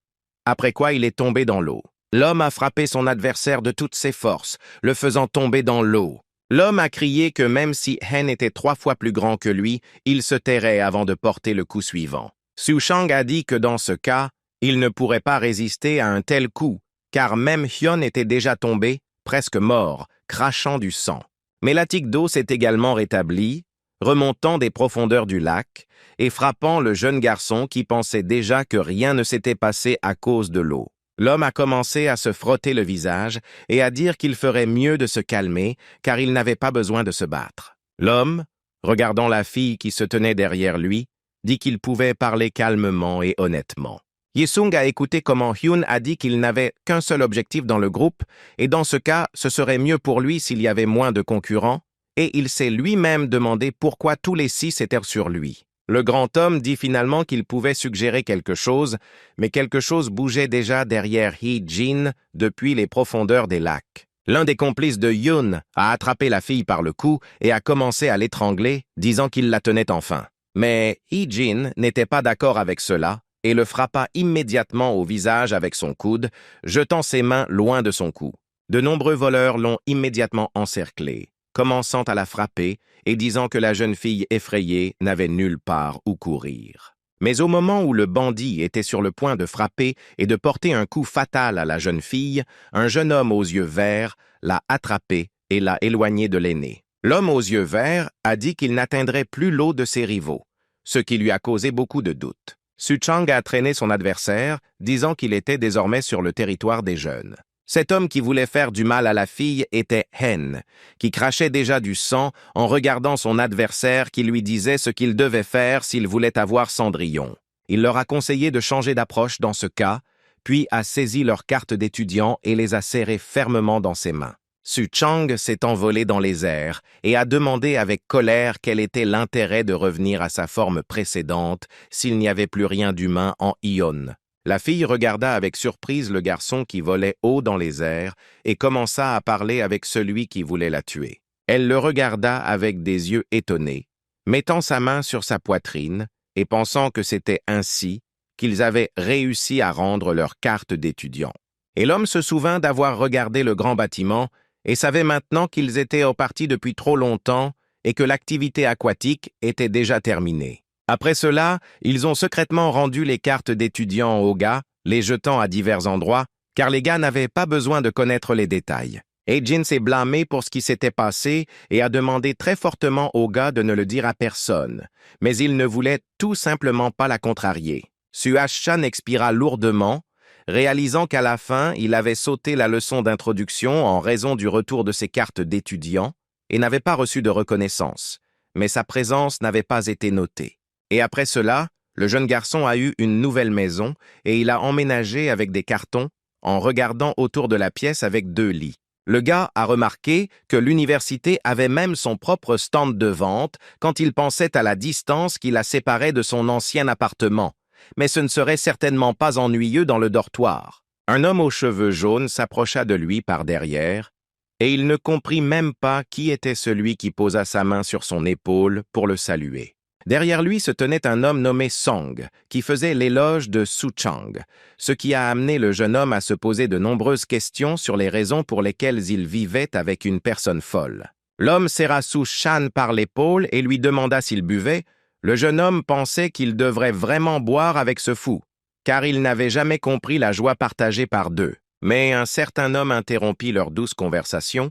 après quoi il est tombé dans l'eau. L'homme a frappé son adversaire de toutes ses forces, le faisant tomber dans l'eau. L'homme a crié que même si Hen était 3 fois plus grand que lui, il se tairait avant de porter le coup suivant. Su Chang a dit que dans ce cas, il ne pourrait pas résister à un tel coup, car même Hyun était déjà tombé, presque mort, crachant du sang. Mais la tique d'eau s'est également rétablie, remontant des profondeurs du lac et frappant le jeune garçon qui pensait déjà que rien ne s'était passé à cause de l'eau. L'homme a commencé à se frotter le visage et à dire qu'il ferait mieux de se calmer car il n'avait pas besoin de se battre. L'homme, regardant la fille qui se tenait derrière lui, dit qu'il pouvait parler calmement et honnêtement. Yesung a écouté comment Hyun a dit qu'il n'avait qu'un seul objectif dans le groupe et dans ce cas, ce serait mieux pour lui s'il y avait moins de concurrents et il s'est lui-même demandé pourquoi tous les 6 étaient sur lui. Le grand homme dit finalement qu'il pouvait suggérer quelque chose, mais quelque chose bougeait déjà derrière Hee-jin depuis les profondeurs des lacs. L'un des complices de Yun a attrapé la fille par le cou et a commencé à l'étrangler, disant qu'il la tenait enfin. Mais Hee-jin n'était pas d'accord avec cela et le frappa immédiatement au visage avec son coude, jetant ses mains loin de son cou. De nombreux voleurs l'ont immédiatement encerclé, commençant à la frapper et disant que la jeune fille effrayée n'avait nulle part où courir. Mais au moment où le bandit était sur le point de frapper et de porter un coup fatal à la jeune fille, un jeune homme aux yeux verts l'a attrapé et l'a éloigné de l'aîné. L'homme aux yeux verts a dit qu'il n'atteindrait plus l'eau de ses rivaux, ce qui lui a causé beaucoup de doutes. Su Chang a traîné son adversaire, disant qu'il était désormais sur le territoire des jeunes. Cet homme qui voulait faire du mal à la fille était Hen, qui crachait déjà du sang en regardant son adversaire qui lui disait ce qu'il devait faire s'il voulait avoir Cendrillon. Il leur a conseillé de changer d'approche dans ce cas, puis a saisi leurs cartes d'étudiants et les a serrées fermement dans ses mains. Su Chang s'est envolé dans les airs et a demandé avec colère quel était l'intérêt de revenir à sa forme précédente s'il n'y avait plus rien d'humain en Ion. La fille regarda avec surprise le garçon qui volait haut dans les airs et commença à parler avec celui qui voulait la tuer. Elle le regarda avec des yeux étonnés, mettant sa main sur sa poitrine et pensant que c'était ainsi qu'ils avaient réussi à rendre leur carte d'étudiant. Et l'homme se souvint d'avoir regardé le grand bâtiment et savait maintenant qu'ils étaient repartis depuis trop longtemps et que l'activité aquatique était déjà terminée. Après cela, ils ont secrètement rendu les cartes d'étudiants aux gars, les jetant à divers endroits, car les gars n'avaient pas besoin de connaître les détails. Hee-jin s'est blâmé pour ce qui s'était passé et a demandé très fortement aux gars de ne le dire à personne, mais il ne voulait tout simplement pas la contrarier. Su-chan expira lourdement, réalisant qu'à la fin, il avait sauté la leçon d'introduction en raison du retour de ses cartes d'étudiants et n'avait pas reçu de reconnaissance, mais sa présence n'avait pas été notée. Et après cela, le jeune garçon a eu une nouvelle maison et il a emménagé avec des cartons en regardant autour de la pièce avec 2 lits. Le gars a remarqué que l'université avait même son propre stand de vente quand il pensait à la distance qui la séparait de son ancien appartement, mais ce ne serait certainement pas ennuyeux dans le dortoir. Un homme aux cheveux jaunes s'approcha de lui par derrière et il ne comprit même pas qui était celui qui posa sa main sur son épaule pour le saluer. Derrière lui se tenait un homme nommé Song, qui faisait l'éloge de Su-chang, ce qui a amené le jeune homme à se poser de nombreuses questions sur les raisons pour lesquelles il vivait avec une personne folle. L'homme serra Su-chan par l'épaule et lui demanda s'il buvait. Le jeune homme pensait qu'il devrait vraiment boire avec ce fou, car il n'avait jamais compris la joie partagée par deux. Mais un certain homme interrompit leur douce conversation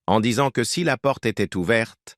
en disant que si la porte était ouverte,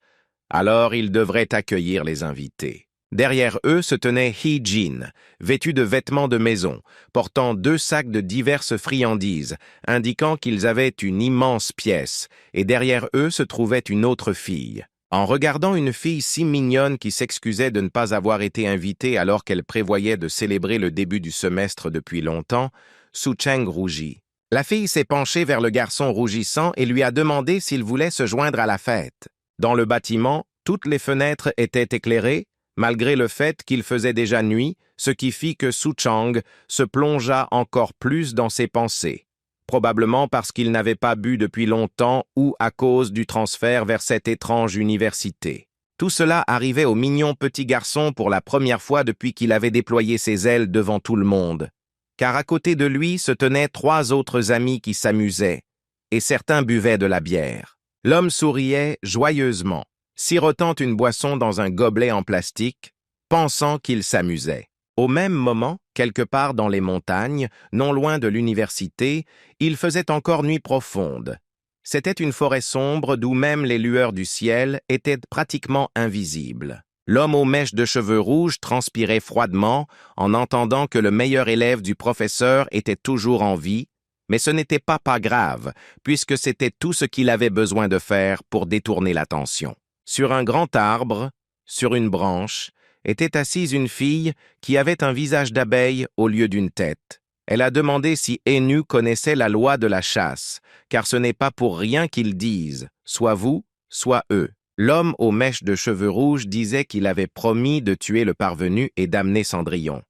alors ils devraient accueillir les invités. Derrière eux se tenait Hee-jin, vêtu de vêtements de maison, portant 2 sacs de diverses friandises, indiquant qu'ils avaient une immense pièce, et derrière eux se trouvait une autre fille. En regardant une fille si mignonne qui s'excusait de ne pas avoir été invitée alors qu'elle prévoyait de célébrer le début du semestre depuis longtemps, Su-chang rougit. La fille s'est penchée vers le garçon rougissant et lui a demandé s'il voulait se joindre à la fête. Dans le bâtiment, toutes les fenêtres étaient éclairées, malgré le fait qu'il faisait déjà nuit, ce qui fit que Su-chang se plongea encore plus dans ses pensées, probablement parce qu'il n'avait pas bu depuis longtemps ou à cause du transfert vers cette étrange université. Tout cela arrivait au mignon petit garçon pour la première fois depuis qu'il avait déployé ses ailes devant tout le monde, car à côté de lui se tenaient 3 autres amis qui s'amusaient, et certains buvaient de la bière. L'homme souriait joyeusement, sirotant une boisson dans un gobelet en plastique, pensant qu'il s'amusait. Au même moment, quelque part dans les montagnes, non loin de l'université, il faisait encore nuit profonde. C'était une forêt sombre d'où même les lueurs du ciel étaient pratiquement invisibles. L'homme aux mèches de cheveux rouges transpirait froidement en entendant que le meilleur élève du professeur était toujours en vie, mais ce n'était pas grave, puisque c'était tout ce qu'il avait besoin de faire pour détourner l'attention. Sur un grand arbre, sur une branche, était assise une fille qui avait un visage d'abeille au lieu d'une tête. Elle a demandé si Enu connaissait la loi de la chasse, car ce n'est pas pour rien qu'ils disent, soit vous, soit eux. L'homme aux mèches de cheveux rouges disait qu'il avait promis de tuer le parvenu et d'amener Cendrillon.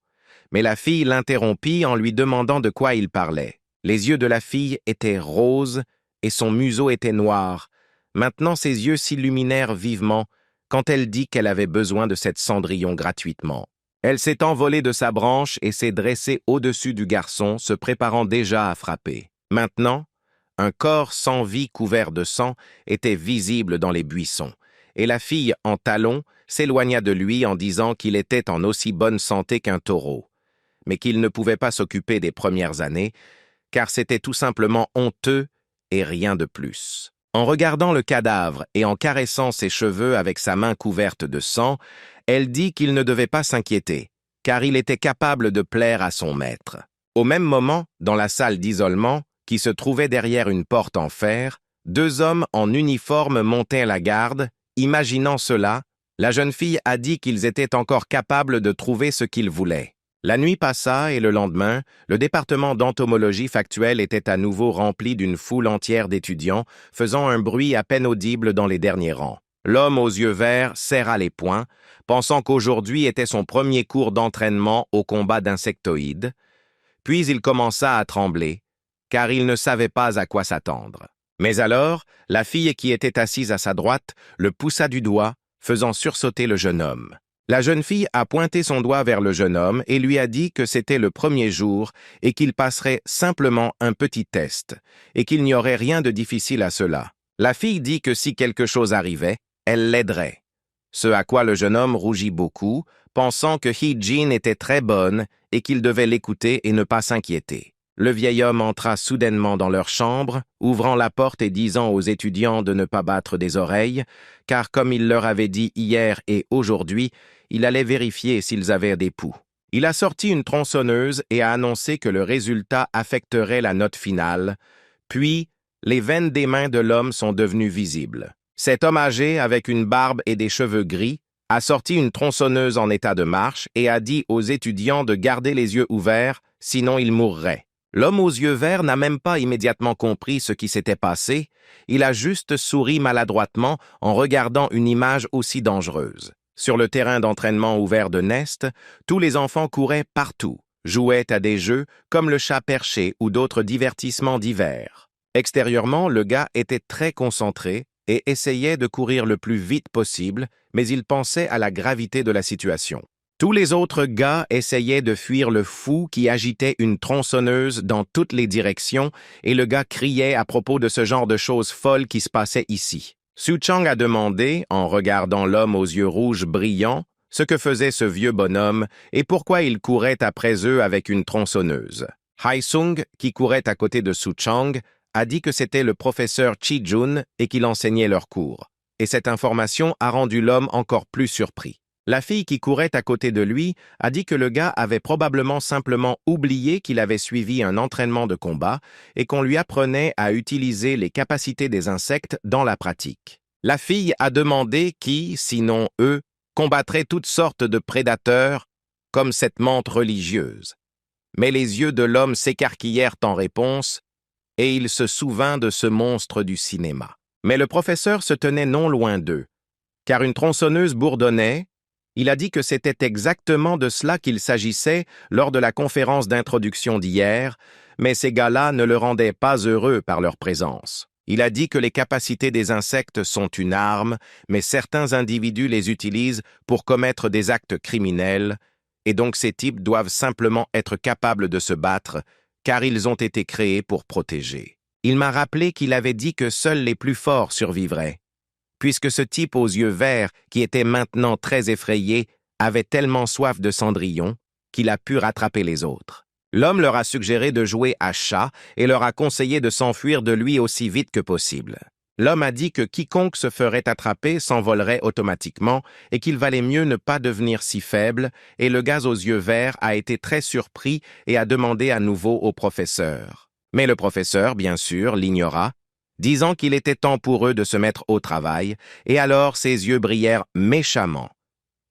Mais la fille l'interrompit en lui demandant de quoi il parlait. Les yeux de la fille étaient roses et son museau était noir. Maintenant ses yeux s'illuminèrent vivement quand elle dit qu'elle avait besoin de cette Cendrillon gratuitement. Elle s'est envolée de sa branche et s'est dressée au-dessus du garçon, se préparant déjà à frapper. Maintenant, un corps sans vie couvert de sang était visible dans les buissons, et la fille en talons s'éloigna de lui en disant qu'il était en aussi bonne santé qu'un taureau, mais qu'il ne pouvait pas s'occuper des premières années, car c'était tout simplement honteux et rien de plus. En regardant le cadavre et en caressant ses cheveux avec sa main couverte de sang, elle dit qu'il ne devait pas s'inquiéter, car il était capable de plaire à son maître. Au même moment, dans la salle d'isolement, qui se trouvait derrière une porte en fer, 2 hommes en uniforme montaient la garde. Imaginant cela, la jeune fille a dit qu'ils étaient encore capables de trouver ce qu'ils voulaient. La nuit passa et le lendemain, le département d'entomologie factuelle était à nouveau rempli d'une foule entière d'étudiants, faisant un bruit à peine audible dans les derniers rangs. L'homme aux yeux verts serra les poings, pensant qu'aujourd'hui était son premier cours d'entraînement au combat d'insectoïdes. Puis il commença à trembler, car il ne savait pas à quoi s'attendre. Mais alors, la fille qui était assise à sa droite le poussa du doigt, faisant sursauter le jeune homme. La jeune fille a pointé son doigt vers le jeune homme et lui a dit que c'était le premier jour et qu'il passerait simplement un petit test et qu'il n'y aurait rien de difficile à cela. La fille dit que si quelque chose arrivait, elle l'aiderait. Ce à quoi le jeune homme rougit beaucoup, pensant que Hee-jin était très bonne et qu'il devait l'écouter et ne pas s'inquiéter. Le vieil homme entra soudainement dans leur chambre, ouvrant la porte et disant aux étudiants de ne pas battre des oreilles, car comme il leur avait dit hier et aujourd'hui, il allait vérifier s'ils avaient des poux. Il a sorti une tronçonneuse et a annoncé que le résultat affecterait la note finale, puis les veines des mains de l'homme sont devenues visibles. Cet homme âgé, avec une barbe et des cheveux gris, a sorti une tronçonneuse en état de marche et a dit aux étudiants de garder les yeux ouverts, sinon ils mourraient. L'homme aux yeux verts n'a même pas immédiatement compris ce qui s'était passé, il a juste souri maladroitement en regardant une image aussi dangereuse. Sur le terrain d'entraînement ouvert de Nest, tous les enfants couraient partout, jouaient à des jeux comme le chat perché ou d'autres divertissements divers. Extérieurement, le gars était très concentré, et essayait de courir le plus vite possible, mais il pensait à la gravité de la situation. Tous les autres gars essayaient de fuir le fou qui agitait une tronçonneuse dans toutes les directions et le gars criait à propos de ce genre de choses folles qui se passaient ici. Su Chang a demandé, en regardant l'homme aux yeux rouges brillants, ce que faisait ce vieux bonhomme et pourquoi il courait après eux avec une tronçonneuse. Hai Sung, qui courait à côté de Su Chang, a dit que c'était le professeur Chi Jun et qu'il enseignait leurs cours. Et cette information a rendu l'homme encore plus surpris. La fille qui courait à côté de lui a dit que le gars avait probablement simplement oublié qu'il avait suivi un entraînement de combat et qu'on lui apprenait à utiliser les capacités des insectes dans la pratique. La fille a demandé qui, sinon eux, combattrait toutes sortes de prédateurs comme cette menthe religieuse. Mais les yeux de l'homme s'écarquillèrent en réponse et il se souvint de ce monstre du cinéma. Mais le professeur se tenait non loin d'eux, car une tronçonneuse bourdonnait. Il a dit que c'était exactement de cela qu'il s'agissait lors de la conférence d'introduction d'hier, mais ces gars-là ne le rendaient pas heureux par leur présence. Il a dit que les capacités des insectes sont une arme, mais certains individus les utilisent pour commettre des actes criminels, et donc ces types doivent simplement être capables de se battre, car ils ont été créés pour protéger. Il m'a rappelé qu'il avait dit que seuls les plus forts survivraient, puisque ce type aux yeux verts, qui était maintenant très effrayé, avait tellement soif de Cendrillon qu'il a pu rattraper les autres. L'homme leur a suggéré de jouer à chat et leur a conseillé de s'enfuir de lui aussi vite que possible. L'homme a dit que quiconque se ferait attraper s'envolerait automatiquement et qu'il valait mieux ne pas devenir si faible, et le gars aux yeux verts a été très surpris et a demandé à nouveau au professeur. Mais le professeur, bien sûr, l'ignora, disant qu'il était temps pour eux de se mettre au travail, et alors ses yeux brillèrent méchamment.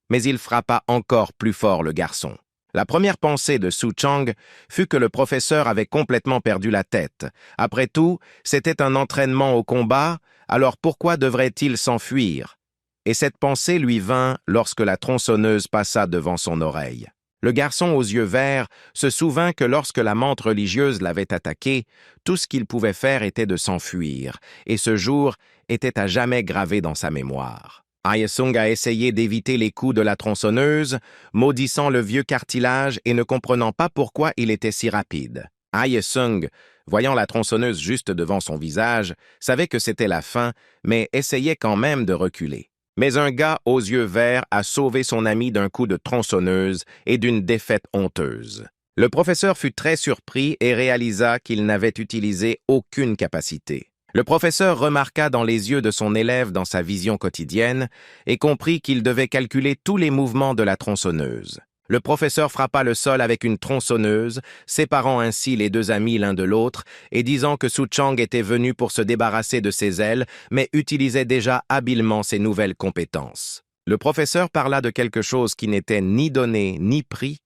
Mais il frappa encore plus fort le garçon. La première pensée de Su Chang fut que le professeur avait complètement perdu la tête. Après tout, c'était un entraînement au combat, alors pourquoi devrait-il s'enfuir? Et cette pensée lui vint lorsque la tronçonneuse passa devant son oreille. Le garçon aux yeux verts se souvint que lorsque la menthe religieuse l'avait attaqué, tout ce qu'il pouvait faire était de s'enfuir, et ce jour était à jamais gravé dans sa mémoire. Hai Sung a essayé d'éviter les coups de la tronçonneuse, maudissant le vieux cartilage et ne comprenant pas pourquoi il était si rapide. Hai Sung, voyant la tronçonneuse juste devant son visage, savait que c'était la fin, mais essayait quand même de reculer. Mais un gars aux yeux verts a sauvé son ami d'un coup de tronçonneuse et d'une défaite honteuse. Le professeur fut très surpris et réalisa qu'il n'avait utilisé aucune capacité. Le professeur remarqua dans les yeux de son élève dans sa vision quotidienne et comprit qu'il devait calculer tous les mouvements de la tronçonneuse. Le professeur frappa le sol avec une tronçonneuse, séparant ainsi les deux amis l'un de l'autre et disant que Su Chang était venu pour se débarrasser de ses ailes, mais utilisait déjà habilement ses nouvelles compétences. Le professeur parla de quelque chose qui n'était ni donné ni pris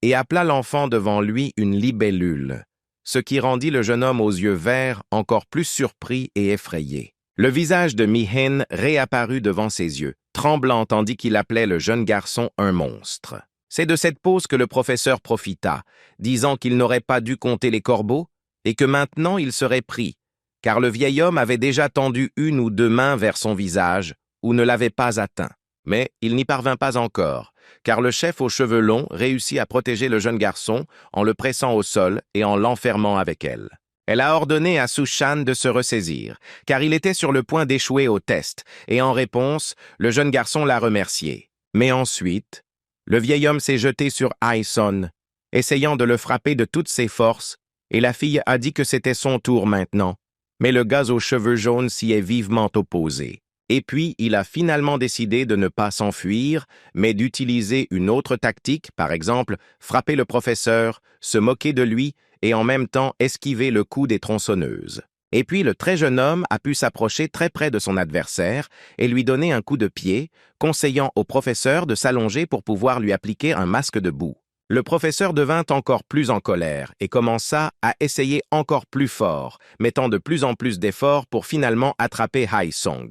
et appela l'enfant devant lui une libellule, ce qui rendit le jeune homme aux yeux verts encore plus surpris et effrayé. Le visage de Mi-hin réapparut devant ses yeux, tremblant tandis qu'il appelait le jeune garçon un monstre. C'est de cette pause que le professeur profita, disant qu'il n'aurait pas dû compter les corbeaux et que maintenant il serait pris, car le vieil homme avait déjà tendu une ou deux mains vers son visage ou ne l'avait pas atteint. Mais il n'y parvint pas encore, car le chef aux cheveux longs réussit à protéger le jeune garçon en le pressant au sol et en l'enfermant avec elle. Elle a ordonné à Su Shan de se ressaisir, car il était sur le point d'échouer au test, et en réponse, le jeune garçon l'a remercié. Mais ensuite, le vieil homme s'est jeté sur Hai Son, essayant de le frapper de toutes ses forces, et la fille a dit que c'était son tour maintenant. Mais le gars aux cheveux jaunes s'y est vivement opposé. Et puis, il a finalement décidé de ne pas s'enfuir, mais d'utiliser une autre tactique, par exemple, frapper le professeur, se moquer de lui et en même temps esquiver le coup des tronçonneuses. Et puis, le très jeune homme a pu s'approcher très près de son adversaire et lui donner un coup de pied, conseillant au professeur de s'allonger pour pouvoir lui appliquer un masque de boue. Le professeur devint encore plus en colère et commença à essayer encore plus fort, mettant de plus en plus d'efforts pour finalement attraper Hai Sung.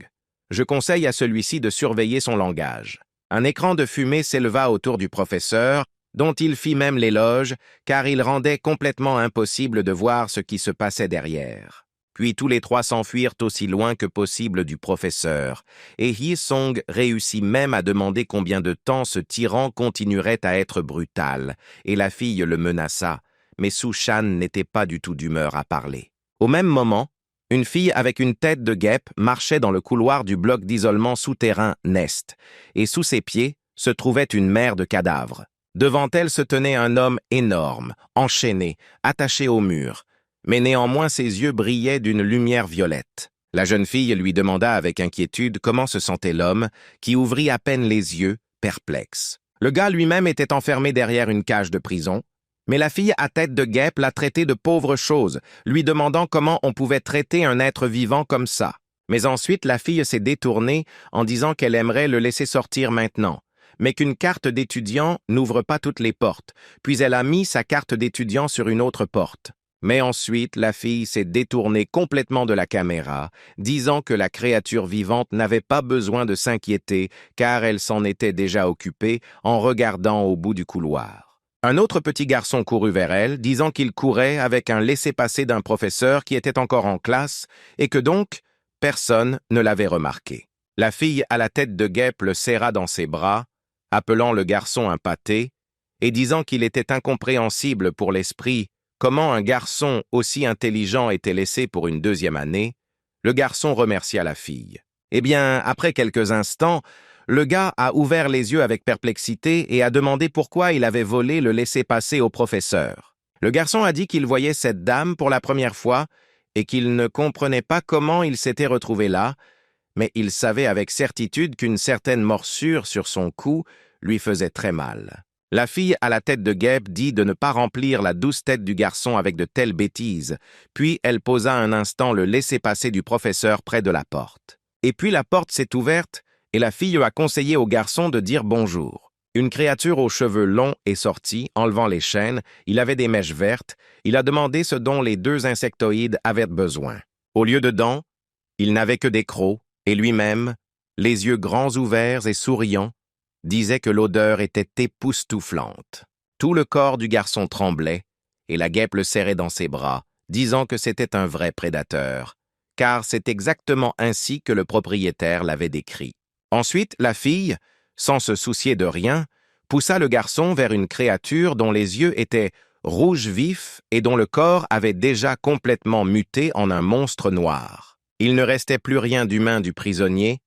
Je conseille à celui-ci de surveiller son langage. Un écran de fumée s'éleva autour du professeur, dont il fit même l'éloge, car il rendait complètement impossible de voir ce qui se passait derrière. Puis tous les trois s'enfuirent aussi loin que possible du professeur, et Hye-sung réussit même à demander combien de temps ce tyran continuerait à être brutal, et la fille le menaça, mais Su-chan n'était pas du tout d'humeur à parler. Au même moment, une fille avec une tête de guêpe marchait dans le couloir du bloc d'isolement souterrain Nest, et sous ses pieds se trouvait une mer de cadavres. Devant elle se tenait un homme énorme, enchaîné, attaché au mur, mais néanmoins ses yeux brillaient d'une lumière violette. La jeune fille lui demanda avec inquiétude comment se sentait l'homme, qui ouvrit à peine les yeux, perplexe. Le gars lui-même était enfermé derrière une cage de prison, mais la fille à tête de guêpe l'a traité de pauvre chose, lui demandant comment on pouvait traiter un être vivant comme ça. Mais ensuite, la fille s'est détournée en disant qu'elle aimerait le laisser sortir maintenant, mais qu'une carte d'étudiant n'ouvre pas toutes les portes, puis elle a mis sa carte d'étudiant sur une autre porte. Mais ensuite, la fille s'est détournée complètement de la caméra, disant que la créature vivante n'avait pas besoin de s'inquiéter car elle s'en était déjà occupée en regardant au bout du couloir. Un autre petit garçon courut vers elle, disant qu'il courait avec un laissez-passer d'un professeur qui était encore en classe et que donc, personne ne l'avait remarqué. La fille à la tête de guêpe le serra dans ses bras, appelant le garçon un pâté, et disant qu'il était incompréhensible pour l'esprit comment un garçon aussi intelligent était laissé pour une deuxième année, le garçon remercia la fille. Eh bien, après quelques instants, le gars a ouvert les yeux avec perplexité et a demandé pourquoi il avait volé le laissez-passer au professeur. Le garçon a dit qu'il voyait cette dame pour la première fois et qu'il ne comprenait pas comment il s'était retrouvé là, mais il savait avec certitude qu'une certaine morsure sur son cou lui faisait très mal. La fille à la tête de guêpe dit de ne pas remplir la douce tête du garçon avec de telles bêtises, puis elle posa un instant le laissez-passer du professeur près de la porte. Et puis la porte s'est ouverte et la fille a conseillé au garçon de dire bonjour. Une créature aux cheveux longs est sortie, enlevant les chaînes, il avait des mèches vertes, il a demandé ce dont les deux insectoïdes avaient besoin. Au lieu de dents, il n'avait que des crocs, et lui-même, les yeux grands ouverts et souriants, disait que l'odeur était époustouflante. Tout le corps du garçon tremblait, et la guêpe le serrait dans ses bras, disant que c'était un vrai prédateur, car c'est exactement ainsi que le propriétaire l'avait décrit. Ensuite, la fille, sans se soucier de rien, poussa le garçon vers une créature dont les yeux étaient rouges vifs et dont le corps avait déjà complètement muté en un monstre noir. Il ne restait plus rien d'humain du prisonnier.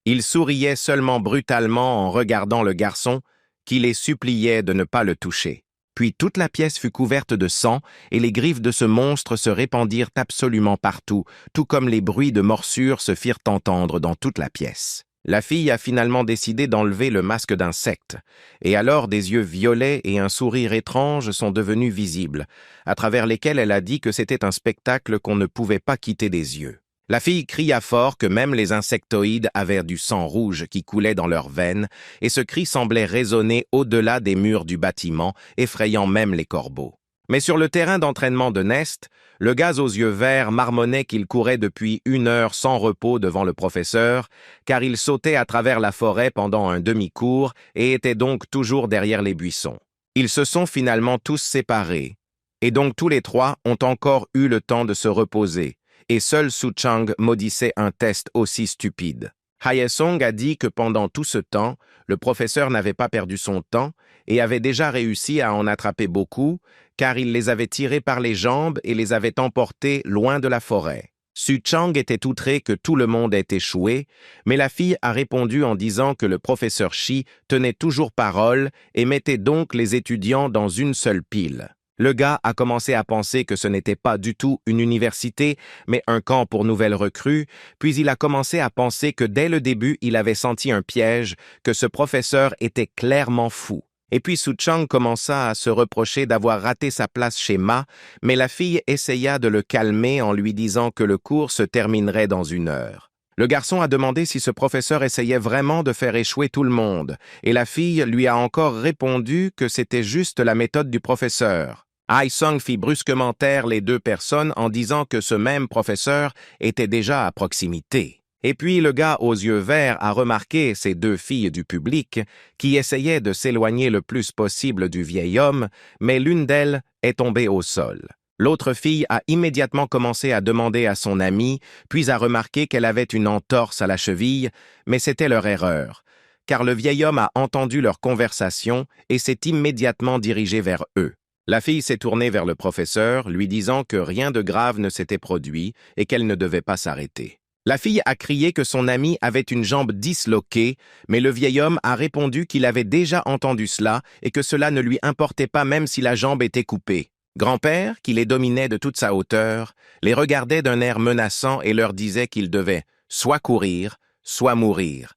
Il souriait seulement brutalement en regardant le garçon, qui les suppliait de ne pas le toucher. Puis toute la pièce fut couverte de sang, et les griffes de ce monstre se répandirent absolument partout, tout comme les bruits de morsures se firent entendre dans toute la pièce. La fille a finalement décidé d'enlever le masque d'insecte, et alors des yeux violets et un sourire étrange sont devenus visibles, à travers lesquels elle a dit que c'était un spectacle qu'on ne pouvait pas quitter des yeux. La fille cria fort que même les insectoïdes avaient du sang rouge qui coulait dans leurs veines, et ce cri semblait résonner au-delà des murs du bâtiment, effrayant même les corbeaux. Mais sur le terrain d'entraînement de Nest, le gars aux yeux verts marmonnait qu'il courait depuis 1 heure sans repos devant le professeur, car il sautait à travers la forêt pendant un demi-cours et était donc toujours derrière les buissons. Ils se sont finalement tous séparés, et donc tous les trois ont encore eu le temps de se reposer, et seul Su-chang maudissait un test aussi stupide. Hye-sung a dit que pendant tout ce temps, le professeur n'avait pas perdu son temps et avait déjà réussi à en attraper beaucoup, car il les avait tirés par les jambes et les avait emportés loin de la forêt. Su-chang était outré que tout le monde ait échoué, mais la fille a répondu en disant que le professeur Shi tenait toujours parole et mettait donc les étudiants dans une seule pile. Le gars a commencé à penser que ce n'était pas du tout une université, mais un camp pour nouvelles recrues, puis il a commencé à penser que dès le début, il avait senti un piège, que ce professeur était clairement fou. Et puis Su-chang commença à se reprocher d'avoir raté sa place chez Ma, mais la fille essaya de le calmer en lui disant que le cours se terminerait dans 1 heure. Le garçon a demandé si ce professeur essayait vraiment de faire échouer tout le monde, et la fille lui a encore répondu que c'était juste la méthode du professeur. Hye-sung fit brusquement taire les deux personnes en disant que ce même professeur était déjà à proximité. Et puis le gars aux yeux verts a remarqué ces deux filles du public qui essayaient de s'éloigner le plus possible du vieil homme, mais l'une d'elles est tombée au sol. L'autre fille a immédiatement commencé à demander à son amie, puis a remarqué qu'elle avait une entorse à la cheville, mais c'était leur erreur, car le vieil homme a entendu leur conversation et s'est immédiatement dirigé vers eux. La fille s'est tournée vers le professeur, lui disant que rien de grave ne s'était produit et qu'elle ne devait pas s'arrêter. La fille a crié que son ami avait une jambe disloquée, mais le vieil homme a répondu qu'il avait déjà entendu cela et que cela ne lui importait pas même si la jambe était coupée. Grand-père, qui les dominait de toute sa hauteur, les regardait d'un air menaçant et leur disait qu'ils devaient soit courir, soit mourir,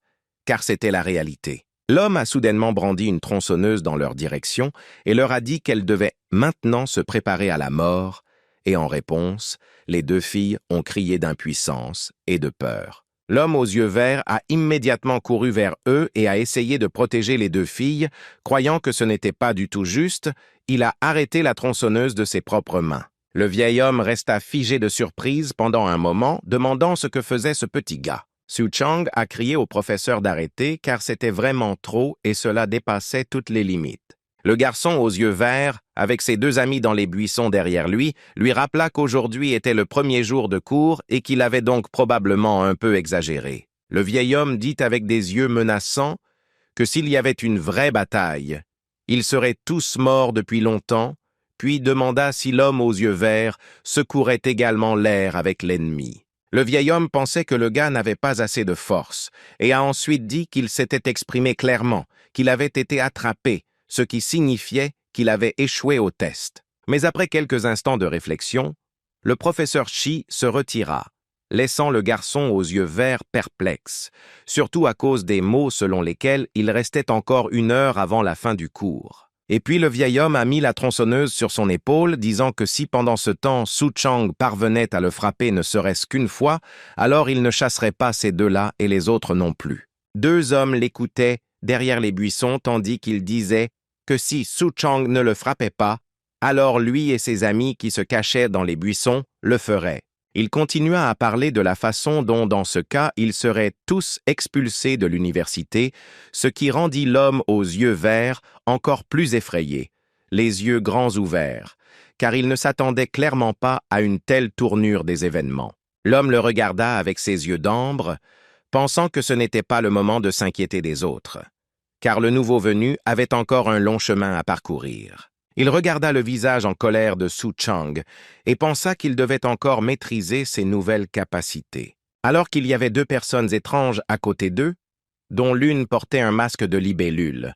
car c'était la réalité. L'homme a soudainement brandi une tronçonneuse dans leur direction et leur a dit qu'elles devaient maintenant se préparer à la mort, et en réponse, les deux filles ont crié d'impuissance et de peur. L'homme aux yeux verts a immédiatement couru vers eux et a essayé de protéger les deux filles, croyant que ce n'était pas du tout juste, il a arrêté la tronçonneuse de ses propres mains. Le vieil homme resta figé de surprise pendant un moment, demandant ce que faisait ce petit gars. Su Chang a crié au professeur d'arrêter car c'était vraiment trop et cela dépassait toutes les limites. Le garçon aux yeux verts, avec ses deux amis dans les buissons derrière lui rappela qu'aujourd'hui était le premier jour de cours et qu'il avait donc probablement un peu exagéré. Le vieil homme dit avec des yeux menaçants que s'il y avait une vraie bataille, ils seraient tous morts depuis longtemps, puis demanda si l'homme aux yeux verts secourait également l'air avec l'ennemi. Le vieil homme pensait que le gars n'avait pas assez de force et a ensuite dit qu'il s'était exprimé clairement, qu'il avait été attrapé, ce qui signifiait qu'il avait échoué au test. Mais après quelques instants de réflexion, le professeur Shi se retira, laissant le garçon aux yeux verts perplexe, surtout à cause des mots selon lesquels il restait encore 1 heure avant la fin du cours. Et puis le vieil homme a mis la tronçonneuse sur son épaule, disant que si pendant ce temps Su Chang parvenait à le frapper ne serait-ce qu'une fois, alors il ne chasserait pas ces deux-là et les autres non plus. 2 hommes l'écoutaient derrière les buissons tandis qu'il disait que si Su Chang ne le frappait pas, alors lui et ses amis qui se cachaient dans les buissons le feraient. Il continua à parler de la façon dont, dans ce cas, ils seraient tous expulsés de l'université, ce qui rendit l'homme aux yeux verts encore plus effrayé, les yeux grands ouverts, car il ne s'attendait clairement pas à une telle tournure des événements. L'homme le regarda avec ses yeux d'ambre, pensant que ce n'était pas le moment de s'inquiéter des autres, car le nouveau venu avait encore un long chemin à parcourir. Il regarda le visage en colère de Su Chang et pensa qu'il devait encore maîtriser ses nouvelles capacités. Alors qu'il y avait 2 personnes étranges à côté d'eux, dont l'une portait un masque de libellule,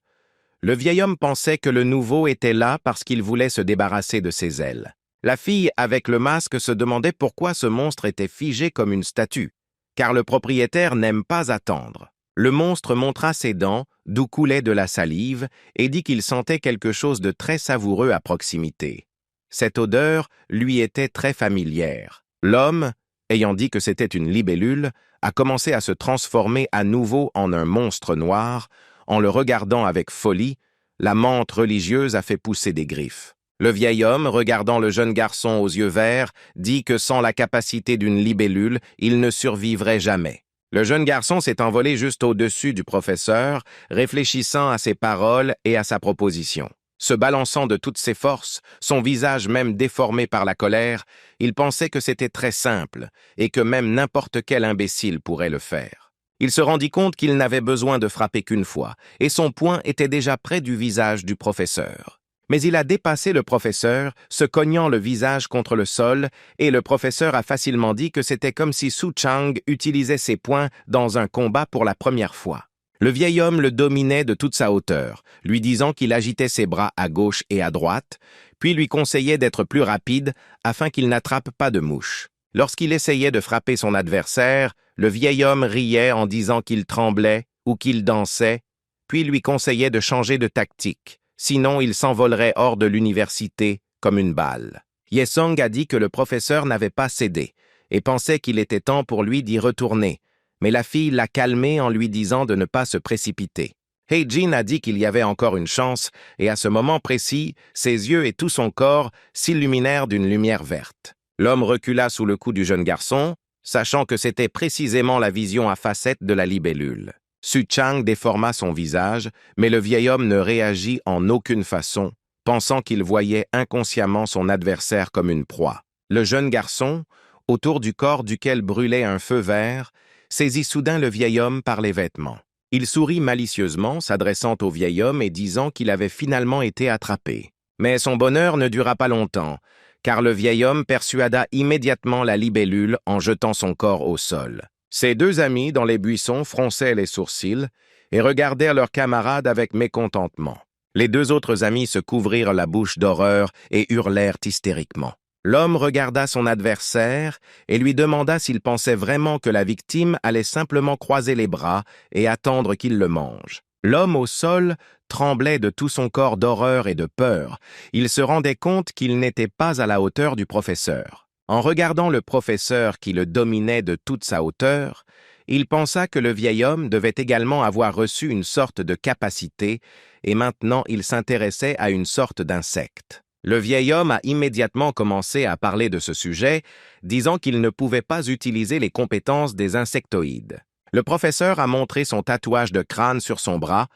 le vieil homme pensait que le nouveau était là parce qu'il voulait se débarrasser de ses ailes. La fille avec le masque se demandait pourquoi ce monstre était figé comme une statue, car le propriétaire n'aime pas attendre. Le monstre montra ses dents, d'où coulait de la salive, et dit qu'il sentait quelque chose de très savoureux à proximité. Cette odeur lui était très familière. L'homme, ayant dit que c'était une libellule, a commencé à se transformer à nouveau en un monstre noir. En le regardant avec folie, la menthe religieuse a fait pousser des griffes. Le vieil homme, regardant le jeune garçon aux yeux verts, dit que sans la capacité d'une libellule, il ne survivrait jamais. Le jeune garçon s'est envolé juste au-dessus du professeur, réfléchissant à ses paroles et à sa proposition. Se balançant de toutes ses forces, son visage même déformé par la colère, il pensait que c'était très simple et que même n'importe quel imbécile pourrait le faire. Il se rendit compte qu'il n'avait besoin de frapper qu'une fois, et son poing était déjà près du visage du professeur. Mais il a dépassé le professeur, se cognant le visage contre le sol, et le professeur a facilement dit que c'était comme si Su Chang utilisait ses poings dans un combat pour la première fois. Le vieil homme le dominait de toute sa hauteur, lui disant qu'il agitait ses bras à gauche et à droite, puis lui conseillait d'être plus rapide afin qu'il n'attrape pas de mouche. Lorsqu'il essayait de frapper son adversaire, le vieil homme riait en disant qu'il tremblait ou qu'il dansait, puis lui conseillait de changer de tactique. Sinon il s'envolerait hors de l'université comme une balle. Yesong a dit que le professeur n'avait pas cédé et pensait qu'il était temps pour lui d'y retourner, mais la fille l'a calmé en lui disant de ne pas se précipiter. Heijin a dit qu'il y avait encore une chance et à ce moment précis, ses yeux et tout son corps s'illuminèrent d'une lumière verte. L'homme recula sous le coup du jeune garçon, sachant que c'était précisément la vision à facettes de la libellule. Su Chang déforma son visage, mais le vieil homme ne réagit en aucune façon, pensant qu'il voyait inconsciemment son adversaire comme une proie. Le jeune garçon, autour du corps duquel brûlait un feu vert, saisit soudain le vieil homme par les vêtements. Il sourit malicieusement, s'adressant au vieil homme et disant qu'il avait finalement été attrapé. Mais son bonheur ne dura pas longtemps, car le vieil homme persuada immédiatement la libellule en jetant son corps au sol. Ses deux amis dans les buissons fronçaient les sourcils et regardèrent leur camarade avec mécontentement. Les deux autres amis se couvrirent la bouche d'horreur et hurlèrent hystériquement. L'homme regarda son adversaire et lui demanda s'il pensait vraiment que la victime allait simplement croiser les bras et attendre qu'il le mange. L'homme au sol tremblait de tout son corps d'horreur et de peur. Il se rendait compte qu'il n'était pas à la hauteur du professeur. En regardant le professeur qui le dominait de toute sa hauteur, il pensa que le vieil homme devait également avoir reçu une sorte de capacité et maintenant il s'intéressait à une sorte d'insecte. Le vieil homme a immédiatement commencé à parler de ce sujet, disant qu'il ne pouvait pas utiliser les compétences des insectoïdes. Le professeur a montré son tatouage de crâne sur son bras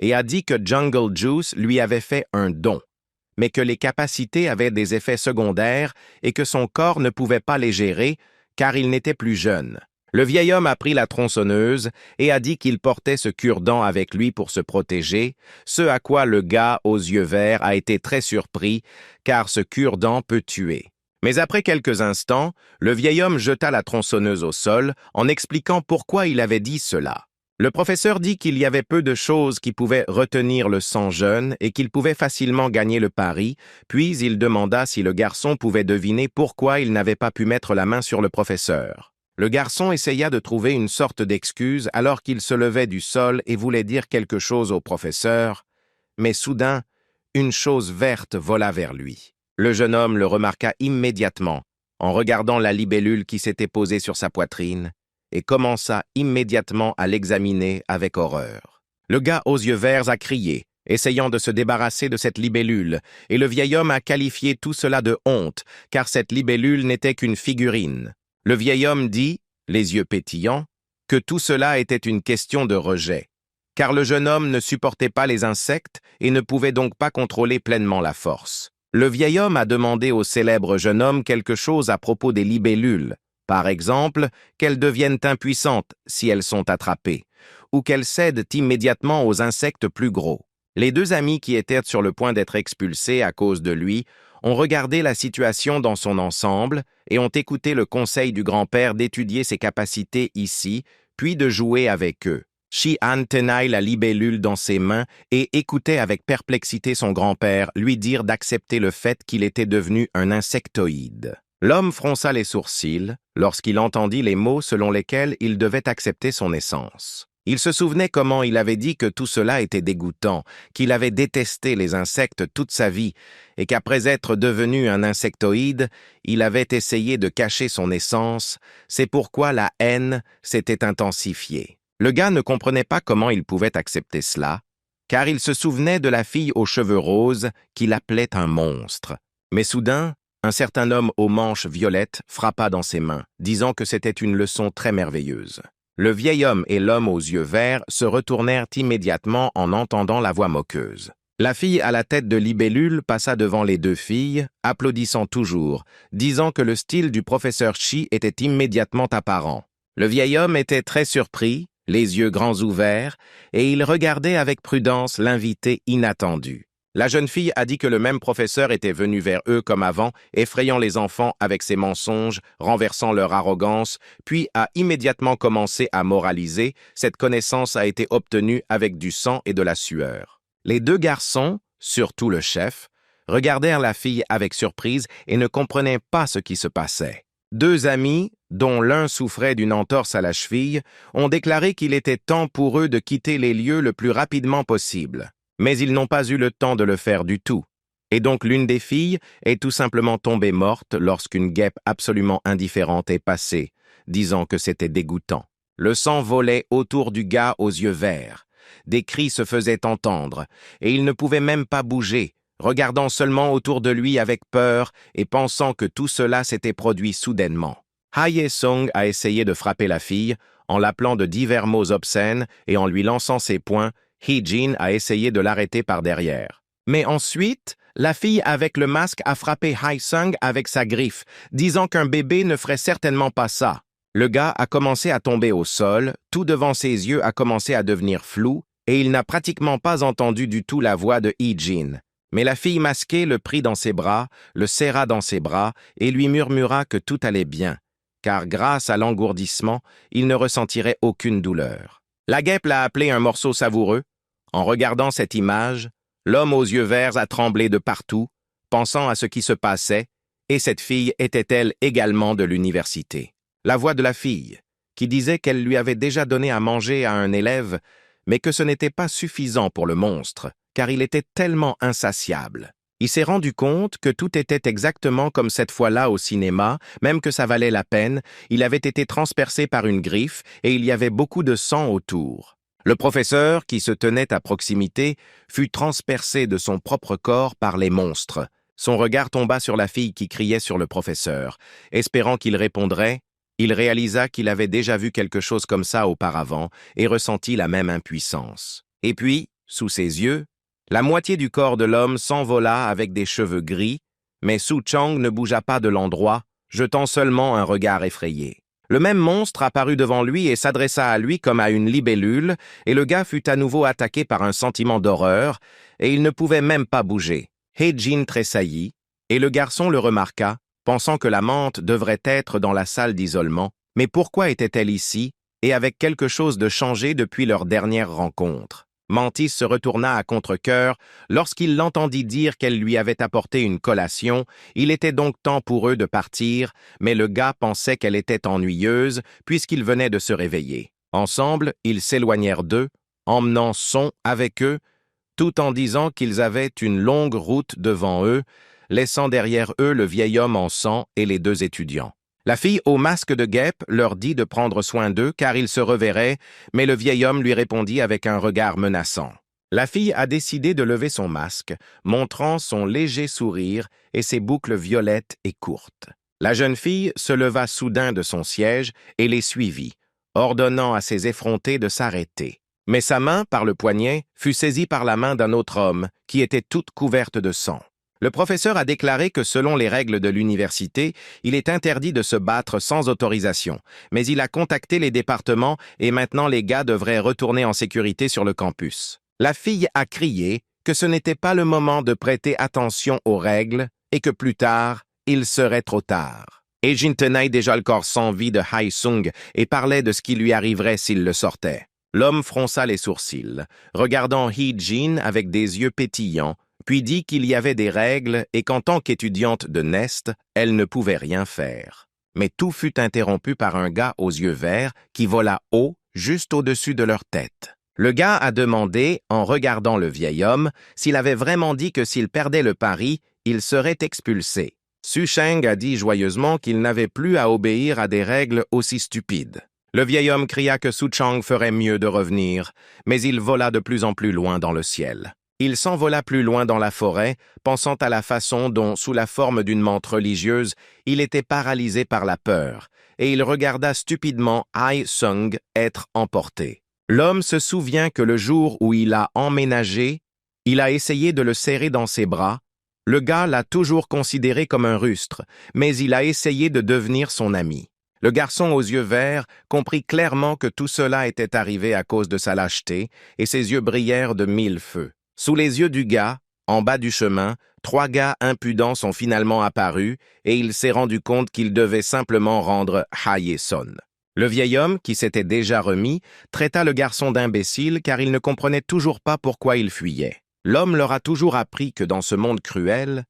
et a dit que Jungle Juice lui avait fait un don, mais que les capacités avaient des effets secondaires et que son corps ne pouvait pas les gérer car il n'était plus jeune. Le vieil homme a pris la tronçonneuse et a dit qu'il portait ce cure-dent avec lui pour se protéger, ce à quoi le gars aux yeux verts a été très surpris, car ce cure-dent peut tuer. Mais après quelques instants, le vieil homme jeta la tronçonneuse au sol en expliquant pourquoi il avait dit cela. Le professeur dit qu'il y avait peu de choses qui pouvaient retenir le sang jeune et qu'il pouvait facilement gagner le pari, puis il demanda si le garçon pouvait deviner pourquoi il n'avait pas pu mettre la main sur le professeur. Le garçon essaya de trouver une sorte d'excuse alors qu'il se levait du sol et voulait dire quelque chose au professeur, mais soudain, une chose verte vola vers lui. Le jeune homme le remarqua immédiatement en regardant la libellule qui s'était posée sur sa poitrine et commença immédiatement à l'examiner avec horreur. Le gars aux yeux verts a crié, essayant de se débarrasser de cette libellule, et le vieil homme a qualifié tout cela de honte, car cette libellule n'était qu'une figurine. Le vieil homme dit, les yeux pétillants, que tout cela était une question de rejet, car le jeune homme ne supportait pas les insectes et ne pouvait donc pas contrôler pleinement la force. Le vieil homme a demandé au célèbre jeune homme quelque chose à propos des libellules, par exemple, qu'elles deviennent impuissantes si elles sont attrapées, ou qu'elles cèdent immédiatement aux insectes plus gros. Les deux amis qui étaient sur le point d'être expulsés à cause de lui ont regardé la situation dans son ensemble et ont écouté le conseil du grand-père d'étudier ses capacités ici, puis de jouer avec eux. Shi-Han tenaille la libellule dans ses mains et écoutait avec perplexité son grand-père lui dire d'accepter le fait qu'il était devenu un insectoïde. L'homme fronça les sourcils lorsqu'il entendit les mots selon lesquels il devait accepter son essence. Il se souvenait comment il avait dit que tout cela était dégoûtant, qu'il avait détesté les insectes toute sa vie et qu'après être devenu un insectoïde, il avait essayé de cacher son essence, c'est pourquoi la haine s'était intensifiée. Le gars ne comprenait pas comment il pouvait accepter cela, car il se souvenait de la fille aux cheveux roses qu'il appelait un monstre. Mais soudain, un certain homme aux manches violettes frappa dans ses mains, disant que c'était une leçon très merveilleuse. Le vieil homme et l'homme aux yeux verts se retournèrent immédiatement en entendant la voix moqueuse. La fille à la tête de libellule passa devant les deux filles, applaudissant toujours, disant que le style du professeur Shi était immédiatement apparent. Le vieil homme était très surpris, les yeux grands ouverts, et il regardait avec prudence l'invité inattendu. La jeune fille a dit que le même professeur était venu vers eux comme avant, effrayant les enfants avec ses mensonges, renversant leur arrogance, puis a immédiatement commencé à moraliser. Cette connaissance a été obtenue avec du sang et de la sueur. Les deux garçons, surtout le chef, regardèrent la fille avec surprise et ne comprenaient pas ce qui se passait. Deux amis, dont l'un souffrait d'une entorse à la cheville, ont déclaré qu'il était temps pour eux de quitter les lieux le plus rapidement possible. Mais ils n'ont pas eu le temps de le faire du tout. Et donc l'une des filles est tout simplement tombée morte lorsqu'une guêpe absolument indifférente est passée, disant que c'était dégoûtant. Le sang volait autour du gars aux yeux verts. Des cris se faisaient entendre, et il ne pouvait même pas bouger, regardant seulement autour de lui avec peur et pensant que tout cela s'était produit soudainement. Haye Song a essayé de frapper la fille, en l'appelant de divers mots obscènes et en lui lançant ses poings. Hee-jin a essayé de l'arrêter par derrière. Mais ensuite, La fille avec le masque a frappé Hae-sung avec sa griffe, disant qu'un bébé ne ferait certainement pas ça. Le gars a commencé à tomber au sol, tout devant ses yeux a commencé à devenir flou, et il n'a pratiquement pas entendu du tout la voix de Hee-jin. Mais la fille masquée le prit dans ses bras, le serra dans ses bras et lui murmura que tout allait bien, car grâce à l'engourdissement, il ne ressentirait aucune douleur. La guêpe l'a appelé un morceau savoureux. En regardant cette image, l'homme aux yeux verts a tremblé de partout, pensant à ce qui se passait, et cette fille était-elle également de l'université. La voix de la fille, qui disait qu'elle lui avait déjà donné à manger à un élève, mais que ce n'était pas suffisant pour le monstre, car il était tellement insatiable. Il s'est rendu compte que tout était exactement comme cette fois-là au cinéma, même que ça valait la peine, il avait été transpercé par une griffe et il y avait beaucoup de sang autour. Le professeur, qui se tenait à proximité, fut transpercé de son propre corps par les monstres. Son regard tomba sur la fille qui criait sur le professeur. Espérant qu'il répondrait, il réalisa qu'il avait déjà vu quelque chose comme ça auparavant et ressentit la même impuissance. Et puis, sous ses yeux, la moitié du corps de l'homme s'envola avec des cheveux gris, mais Su Chang ne bougea pas de l'endroit, jetant seulement un regard effrayé. Le même monstre apparut devant lui et s'adressa à lui comme à une libellule, et le gars fut à nouveau attaqué par un sentiment d'horreur, et il ne pouvait même pas bouger. Hee-jin tressaillit, et le garçon le remarqua, pensant que la menthe devrait être dans la salle d'isolement. Mais pourquoi était-elle ici, et avec quelque chose de changé depuis leur dernière rencontre? Mantis se retourna à contre-cœur lorsqu'il l'entendit dire qu'elle lui avait apporté une collation. Il était donc temps pour eux de partir, mais le gars pensait qu'elle était ennuyeuse puisqu'il venait de se réveiller. Ensemble, ils s'éloignèrent d'eux, emmenant Son avec eux, tout en disant qu'ils avaient une longue route devant eux, laissant derrière eux le vieil homme en sang et les deux étudiants. La fille au masque de guêpe leur dit de prendre soin d'eux car ils se reverraient, mais le vieil homme lui répondit avec un regard menaçant. La fille a décidé de lever son masque, montrant son léger sourire et ses boucles violettes et courtes. La jeune fille se leva soudain de son siège et les suivit, ordonnant à ses effrontés de s'arrêter. Mais sa main, par le poignet, fut saisie par la main d'un autre homme, qui était toute couverte de sang. Le professeur a déclaré que selon les règles de l'université, il est interdit de se battre sans autorisation, mais il a contacté les départements et maintenant les gars devraient retourner en sécurité sur le campus. La fille a crié que ce n'était pas le moment de prêter attention aux règles et que plus tard, il serait trop tard. Hee-jin tenait déjà le corps sans vie de Hae-sung et parlait de ce qui lui arriverait s'il le sortait. L'homme fronça les sourcils, regardant Hee-jin avec des yeux pétillants, puis dit qu'il y avait des règles et qu'en tant qu'étudiante de Nest, elle ne pouvait rien faire. Mais tout fut interrompu par un gars aux yeux verts qui vola haut, juste au-dessus de leur tête. Le gars a demandé, en regardant le vieil homme, s'il avait vraiment dit que s'il perdait le pari, il serait expulsé. Su Chang a dit joyeusement qu'il n'avait plus à obéir à des règles aussi stupides. Le vieil homme cria que Su Chang ferait mieux de revenir, mais il vola de plus en plus loin dans le ciel. Il s'envola plus loin dans la forêt, pensant à la façon dont, sous la forme d'une menthe religieuse, il était paralysé par la peur, et il regarda stupidement Hae-sung être emporté. L'homme se souvient que le jour où il a emménagé, il a essayé de le serrer dans ses bras. Le gars l'a toujours considéré comme un rustre, mais il a essayé de devenir son ami. Le garçon aux yeux verts comprit clairement que tout cela était arrivé à cause de sa lâcheté, et ses yeux brillèrent de 1000 feux. Sous les yeux du gars, en bas du chemin, 3 gars impudents sont finalement apparus et il s'est rendu compte qu'il devait simplement rendre Hae-son. Le vieil homme, qui s'était déjà remis, traita le garçon d'imbécile car il ne comprenait toujours pas pourquoi il fuyait. L'homme leur a toujours appris que dans ce monde cruel,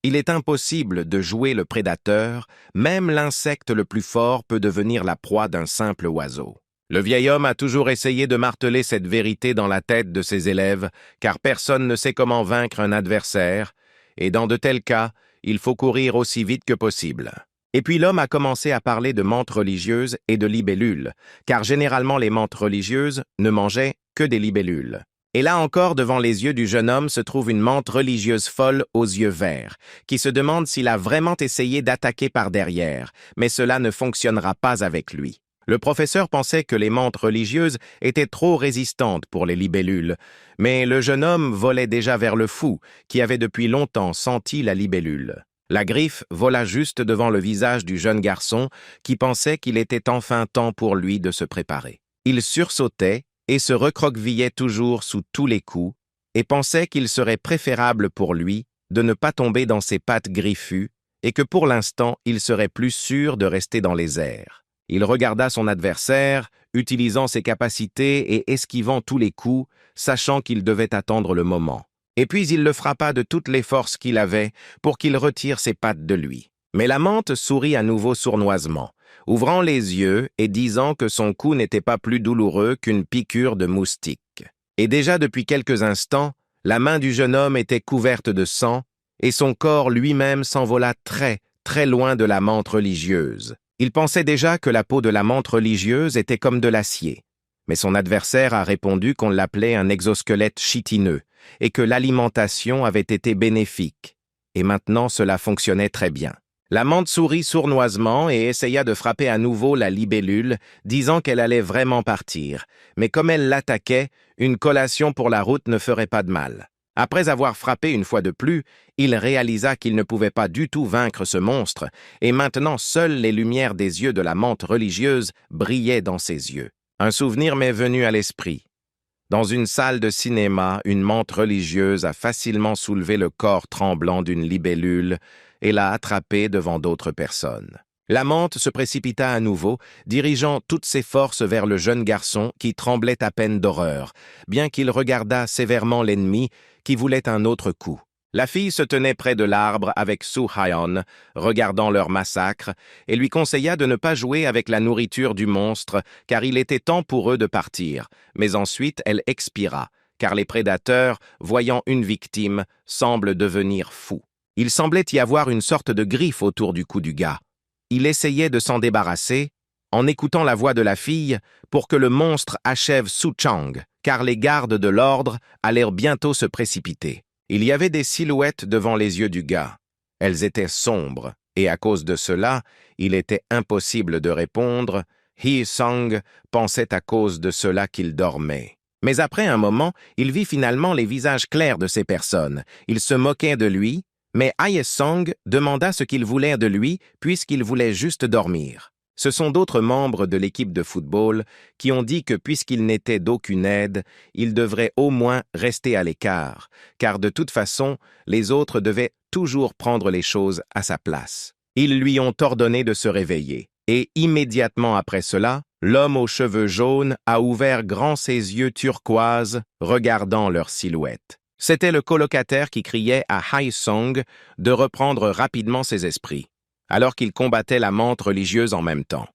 il est impossible de jouer le prédateur, même l'insecte le plus fort peut devenir la proie d'un simple oiseau. Le vieil homme a toujours essayé de marteler cette vérité dans la tête de ses élèves, car personne ne sait comment vaincre un adversaire, et dans de tels cas, il faut courir aussi vite que possible. Et puis l'homme a commencé à parler de menthes religieuses et de libellules, car généralement les menthes religieuses ne mangeaient que des libellules. Et là encore, devant les yeux du jeune homme se trouve une menthe religieuse folle aux yeux verts, qui se demande s'il a vraiment essayé d'attaquer par derrière, mais cela ne fonctionnera pas avec lui. Le professeur pensait que les mantes religieuses étaient trop résistantes pour les libellules, mais le jeune homme volait déjà vers le fou, qui avait depuis longtemps senti la libellule. La griffe vola juste devant le visage du jeune garçon, qui pensait qu'il était enfin temps pour lui de se préparer. Il sursautait et se recroquevillait toujours sous tous les coups, et pensait qu'il serait préférable pour lui de ne pas tomber dans ses pattes griffues, et que pour l'instant il serait plus sûr de rester dans les airs. Il regarda son adversaire, utilisant ses capacités et esquivant tous les coups, sachant qu'il devait attendre le moment. Et puis il le frappa de toutes les forces qu'il avait pour qu'il retire ses pattes de lui. Mais la mante sourit à nouveau sournoisement, ouvrant les yeux et disant que son coup n'était pas plus douloureux qu'une piqûre de moustique. Et déjà depuis quelques instants, la main du jeune homme était couverte de sang, et son corps lui-même s'envola très, très loin de la mante religieuse. Il pensait déjà que la peau de la mante religieuse était comme de l'acier. Mais son adversaire a répondu qu'on l'appelait un exosquelette chitineux et que l'alimentation avait été bénéfique. Et maintenant, cela fonctionnait très bien. La mante sourit sournoisement et essaya de frapper à nouveau la libellule, disant qu'elle allait vraiment partir. Mais comme elle l'attaquait, une collation pour la route ne ferait pas de mal. Après avoir frappé une fois de plus, il réalisa qu'il ne pouvait pas du tout vaincre ce monstre, et maintenant seules les lumières des yeux de la mante religieuse brillaient dans ses yeux. Un souvenir m'est venu à l'esprit. Dans une salle de cinéma, une mante religieuse a facilement soulevé le corps tremblant d'une libellule et l'a attrapé devant d'autres personnes. La mante se précipita à nouveau, dirigeant toutes ses forces vers le jeune garçon qui tremblait à peine d'horreur, bien qu'il regardât sévèrement l'ennemi qui voulait un autre coup. La fille se tenait près de l'arbre avec Soo-Hyeon, regardant leur massacre, et lui conseilla de ne pas jouer avec la nourriture du monstre, car il était temps pour eux de partir. Mais ensuite, elle expira, car les prédateurs, voyant une victime, semblent devenir fous. Il semblait y avoir une sorte de griffe autour du cou du gars. Il essayait de s'en débarrasser, en écoutant la voix de la fille, pour que le monstre achève Soo-Chang, car les gardes de l'ordre allèrent bientôt se précipiter. Il y avait des silhouettes devant les yeux du gars. Elles étaient sombres, et à cause de cela, il était impossible de répondre. Hee-Sung pensait à cause de cela qu'il dormait. Mais après un moment, il vit finalement les visages clairs de ces personnes. Il se moquait de lui, mais Hye-Sung demanda ce qu'il voulait de lui puisqu'il voulait juste dormir. Ce sont d'autres membres de l'équipe de football qui ont dit que puisqu'il n'était d'aucune aide, il devrait au moins rester à l'écart, car de toute façon, les autres devaient toujours prendre les choses à sa place. Ils lui ont ordonné de se réveiller, et immédiatement après cela, l'homme aux cheveux jaunes a ouvert grand ses yeux turquoises, regardant leur silhouette. C'était le colocataire qui criait à Hye-Sung de reprendre rapidement ses esprits, alors qu'il combattait la mante religieuse en même temps.